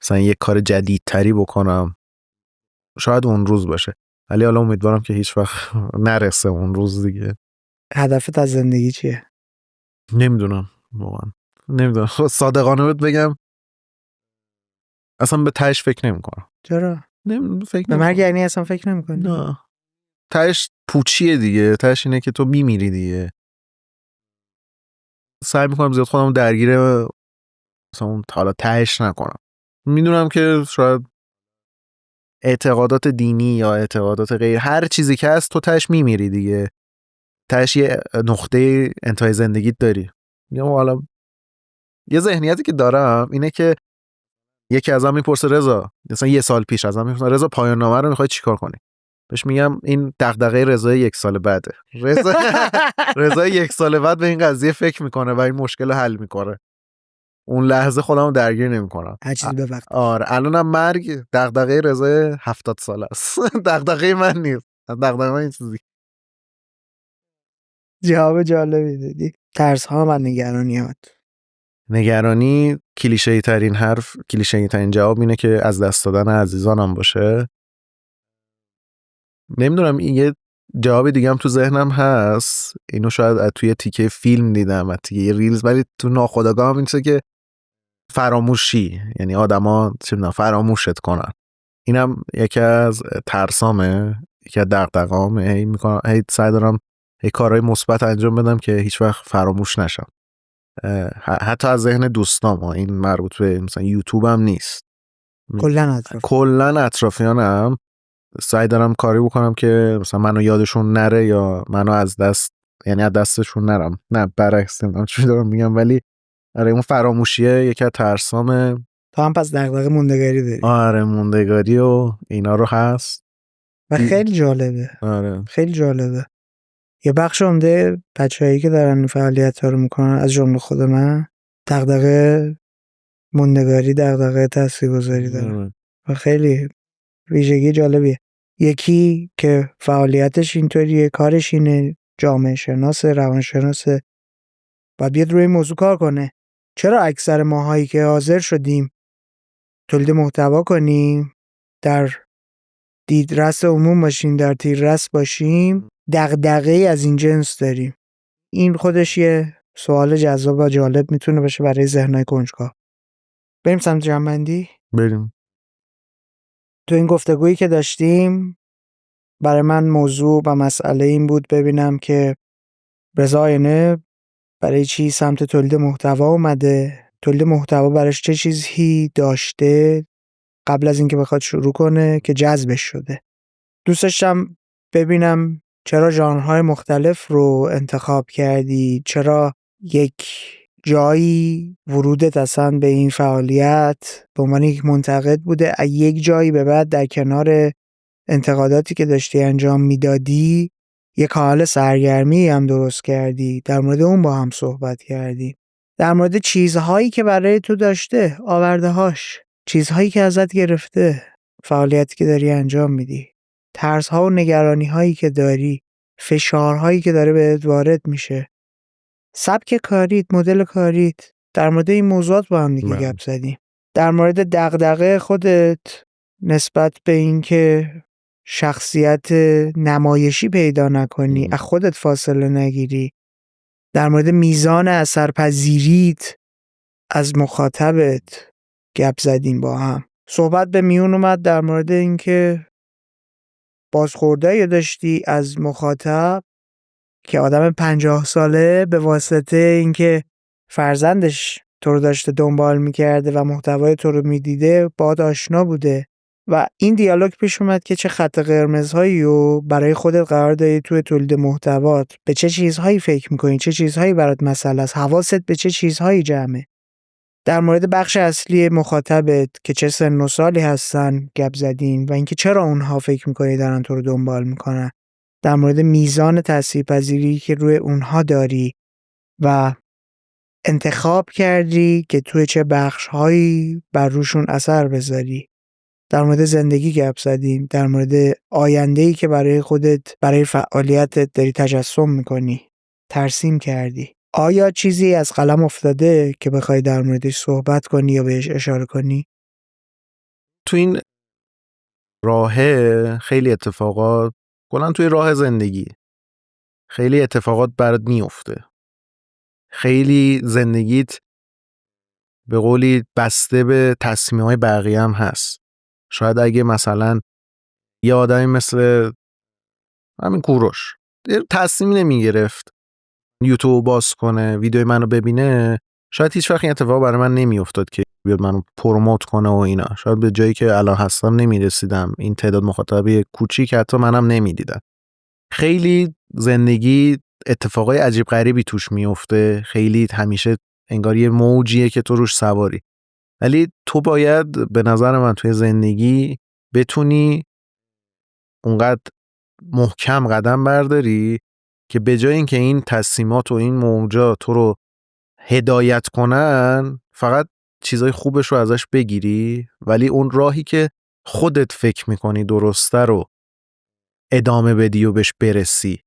مثلا یه کار جدیدتری بکنم. شاید اون روز باشه، ولی حالا امیدوارم که هیچ وقت نرسه اون روز دیگه. هدفت از زندگی چیه؟ نمیدونم واقعا نمیدونم. صادقانه بهت بگم اصلا به تهش فکر نمی‌کنم. چرا؟ فکر به مرگ یعنی اصلا فکر نمی‌کنی؟ نه. تهش پوچیه دیگه. تهش اینه که تو میمیری دیگه. سعی میکنم زیاد خودم درگیر مثلا اون حالا تهش نکنم. میدونم که شاید اعتقادات دینی یا اعتقادات غیر هر چیزی که هست تو تهش میمیری دیگه. تهش یه نقطه انتهای زندگیت داری. میگم حالا یه ذهنیتی که دارم اینه که یکی ازم میپرسه رضا، مثلا یه سال پیش ازم میپرسه رضا پایان نامه رو میخوای چیکار کنی؟ بهش میگم این دغدغه رضا 1 سال بعده. رضا 1 سال بعد به این قضیه فکر میکنه و این مشکل رو حل میکنه. اون لحظه خودمو درگیر نمیکنم. هر چیزی به وقت. آره الانم مرگ دغدغه رضا 70 ساله است. دغدغه من نیست. دغدغه من این چیزی. جواب جالبی دادی. ترس ها و نگرانیات. نگرانی کلیشه‌ای ترین حرف، کلیشه‌ای ترین جواب اینه که از دست دادن عزیزانم باشه. نمیدونم این یه جواب دیگه هم تو ذهنم هست. اینو شاید توی تیکه فیلم دیدم، توی ریلز، ولی تو ناخودآگاه هم اینه که فراموشی، یعنی آدما چه می‌دونم فراموشت کنن. اینم یکی از ترسامه، یکی از دغدغه‌امه. هی میکنم، هی سعی دارم هی کارهای مثبت انجام بدم که هیچ وقت فراموش نشم. حتی از ذهن دوستام. این مربوط به مثلا یوتیوب هم نیست. کلا اطرافیانم سعی دارم کاری بکنم که مثلا منو یادشون نره یا منو از دستشون نرم. نه برعکس، نمیدونم چی دارم میگم، ولی آره اون فراموشیه یکی از ترسامه. تو هم پس دغدغه موندگاری داری؟ آره موندگاری و اینا رو هست و خیلی جالبه. آره خیلی جالبه. یه بخش عمده بچه‌هایی که دارن این فعالیت‌ها رو میکنن از جمله خود من دغدغه موندگاری، دغدغه تاثیرگذاری دارن و خیلی ویژگی جالبیه. یکی که فعالیتش اینطوریه، کارش اینه، جامعه شناس، روانشناس، باید بیاد روی موضوع کار کنه. چرا اکثر ماهایی که حاضر شدیم تولید محتوا کنیم، در دیدرس عموم باشیم، در تیررس باشیم، دغدغه از این جنس داریم؟ این خودش یه سوال جذاب و جالب میتونه باشه برای ذهنای کنجکاو. بریم سمت جنبندی؟ بریم. تو این گفتگویی که داشتیم برای من موضوع و مسئله این بود ببینم که رضا آینه برای چی سمت تولید محتوا اومده، تولید محتوا براش چه چیزی داشته قبل از اینکه بخواد شروع کنه که جذبش شده. دوست داشتم ببینم چرا ژانرهای مختلف رو انتخاب کردی، چرا یک جایی ورودت اصلا به این فعالیت به عنوان یک منتقد بوده، از یک جایی به بعد در کنار انتقاداتی که داشتی انجام میدادی یک حال سرگرمی هم درست کردی، در مورد اون با هم صحبت کردی، در مورد چیزهایی که برای تو داشته، آورده هاش، چیزهایی که ازت گرفته، فعالیتی که داری انجام میدی، ترس‌ها و نگرانی‌هایی که داری، فشارهایی که داره بهت وارد میشه، سبک کاریت، مدل کاریت. در مورد این موضوعات با هم دیگه گپ زدیم. در مورد دغدغه خودت نسبت به اینکه شخصیت نمایشی پیدا نکنی، از خودت فاصله نگیری، در مورد میزان اثرپذیریت از مخاطبت گپ زدیم با هم. صحبت به میون اومد در مورد اینکه بازخوردایی داشتی از مخاطب که آدم 50 ساله به واسطه اینکه فرزندش تو رو داشته دنبال میکرده و محتوای تو رو میدیده باهات آشنا بوده و این دیالوگ پیش اومد که چه خط قرمزهایی رو برای خودت قرار دادی توی تولید محتوات، به چه چیزهایی فکر میکنی، چه چیزهایی برات مسئله است، حواست به چه چیزهایی جمعه. در مورد بخش اصلی مخاطبت که چه سن و سالی هستن گپ زدیم و اینکه چرا اونها فکر میکنی دارن تو رو دنبال میکنن. در مورد میزان تاثیرپذیری که روی اونها داری و انتخاب کردی که توی چه بخش‌هایی بر روشون اثر بذاری. در مورد زندگی گپ زدیم، در مورد آینده‌ای که برای خودت، برای فعالیتت داری تجسم میکنی، ترسیم کردی. آیا چیزی از قلم افتاده که بخوای در موردش صحبت کنی یا بهش اشاره کنی؟ تو این راه خیلی اتفاقات، کلا توی راه زندگی خیلی اتفاقات برات میفته. خیلی زندگیت به قولی بسته به تصمیم‌های بقیه هم هست. شاید اگه مثلا یه آدمی مثل همین کوروش تصمیم نمیگرفت یوتیوب باز کنه، ویدیوی منو ببینه، شاید هیچ وقت این اتفاق برای من نمیافتاد که بیاد منو پروموت کنه و اینا. شاید به جایی که الان هستم نمیرسیدم، این تعداد مخاطبی کوچیک حتی منم نمیدیدم. خیلی زندگی اتفاقای عجیب غریبی توش میفته، خیلی همیشه انگار یه موجیه که تو روش سواری. ولی تو باید به نظر من توی زندگی بتونی اونقدر محکم قدم برداری که به جای اینکه این تصمیمات و این موجا تو رو هدایت کنن، فقط چیزای خوبش رو ازش بگیری، ولی اون راهی که خودت فکر میکنی درسته رو ادامه بدی و بهش برسی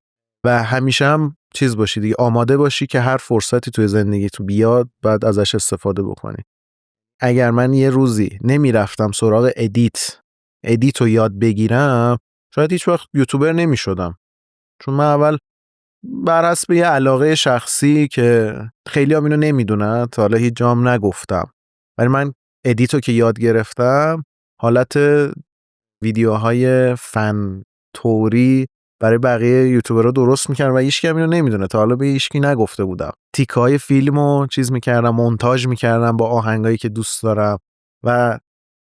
و همیشه هم چیز باشی دیگه، آماده باشی که هر فرصتی توی زندگی تو بیاد بعد ازش استفاده بکنی. اگر من یه روزی نمیرفتم سراغ ادیت رو یاد بگیرم، شاید هیچ وقت یوتیوبر نمی شدم. چون من اول بر حسب یه علاقه شخصی که خیلی هم اینو نمیدونن، تا حالا هیچ جام نگفتم، ولی من ادیت رو که یاد گرفتم حالت ویدیوهای فن توری برای بقیه یوتیوبرها درست میکردم و هیچ کی اینو نمیدونه، تا حالا به هیچ کی نگفته بودم. تیکای فیلمو چیز میکردم، مونتاژ میکردم با آهنگایی که دوست دارم و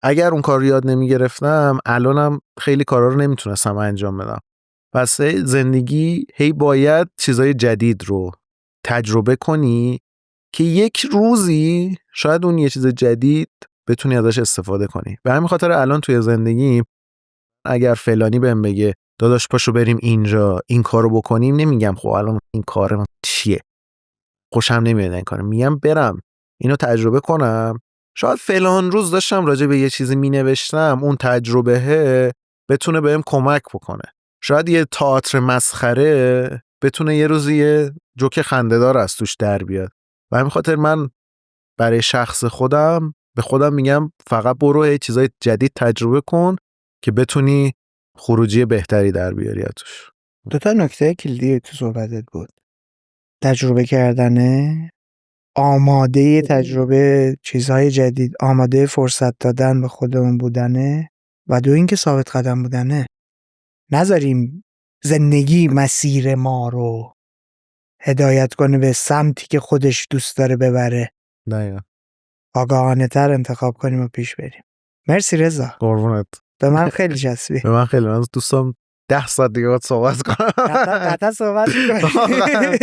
اگر اون کار رو یاد نمیگرفتم الانم خیلی کارا رو نمیتونستم انجام بدم. پس زندگی هی باید چیزای جدید رو تجربه کنی که یک روزی شاید اون یه چیز جدید بتونی ازش استفاده کنی. به همین خاطر الان توی زندگی اگر فلانی بهم بگه داداش پاشو بریم اینجا این کارو بکنیم، نمیگم خب الان این کار چیه، خوشم نمیاد این کارو، میگم برم اینو تجربه کنم. شاید فلان روز داشتم راجع به یه چیزی مینوشتم، اون تجربه بتونه بهم کمک بکنه. شاید یه تئاتر مسخره بتونه یه روزی یه جوک خنده‌دار از توش در بیاد. و همین خاطر من برای شخص خودم به خودم میگم فقط برو یه چیزای جدید تجربه کن که بتونی خروجی بهتری در بیاری ازش. 2 نکته کلیدی تو صحبتت بود: تجربه کردنه، آماده تجربه چیزهای جدید، آماده فرصت دادن به خودمون بودنه، و 2 اینکه ثابت قدم بودنه. نذاریم زندگی مسیر ما رو هدایت کنه به سمتی که خودش دوست داره ببره. نه آگاهانه تر انتخاب کنیم و پیش بریم. مرسی رضا. قربونت. به من خیلی جذبی. به من خیلی، من دوستم 10 ساعت دیگه باید صحبت کنم. قطعا صحبت کنیم.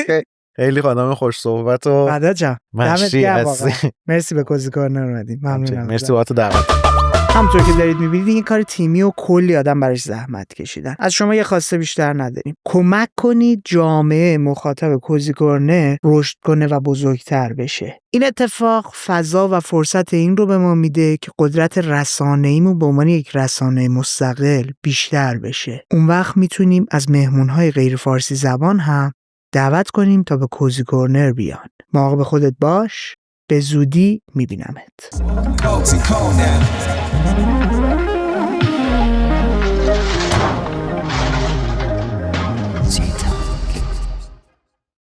خیلی خانم خوش صحبت و فدا جان. دمت گرم واقعا. مرسی به کوزی کارنر اومدید. ممنونم. مرسی بابت دعوت. همونطور که دارید می‌بینید این کار تیمی و کلی آدم براش زحمت کشیدن. از شما یه خواسته بیشتر نداریم. کمک کنید جامعه مخاطب کوزی کارنر رشد کنه و بزرگتر بشه. این اتفاق فضا و فرصت این رو به ما میده که قدرت رسانه‌ایمون به عنوان یک رسانه مستقل بیشتر بشه. اون وقت میتونیم از مهمون‌های غیر فارسی زبان هم دعوت کنیم تا به کوزی کارنر بیان. مراقب خودت باش. به زودی میبینمت.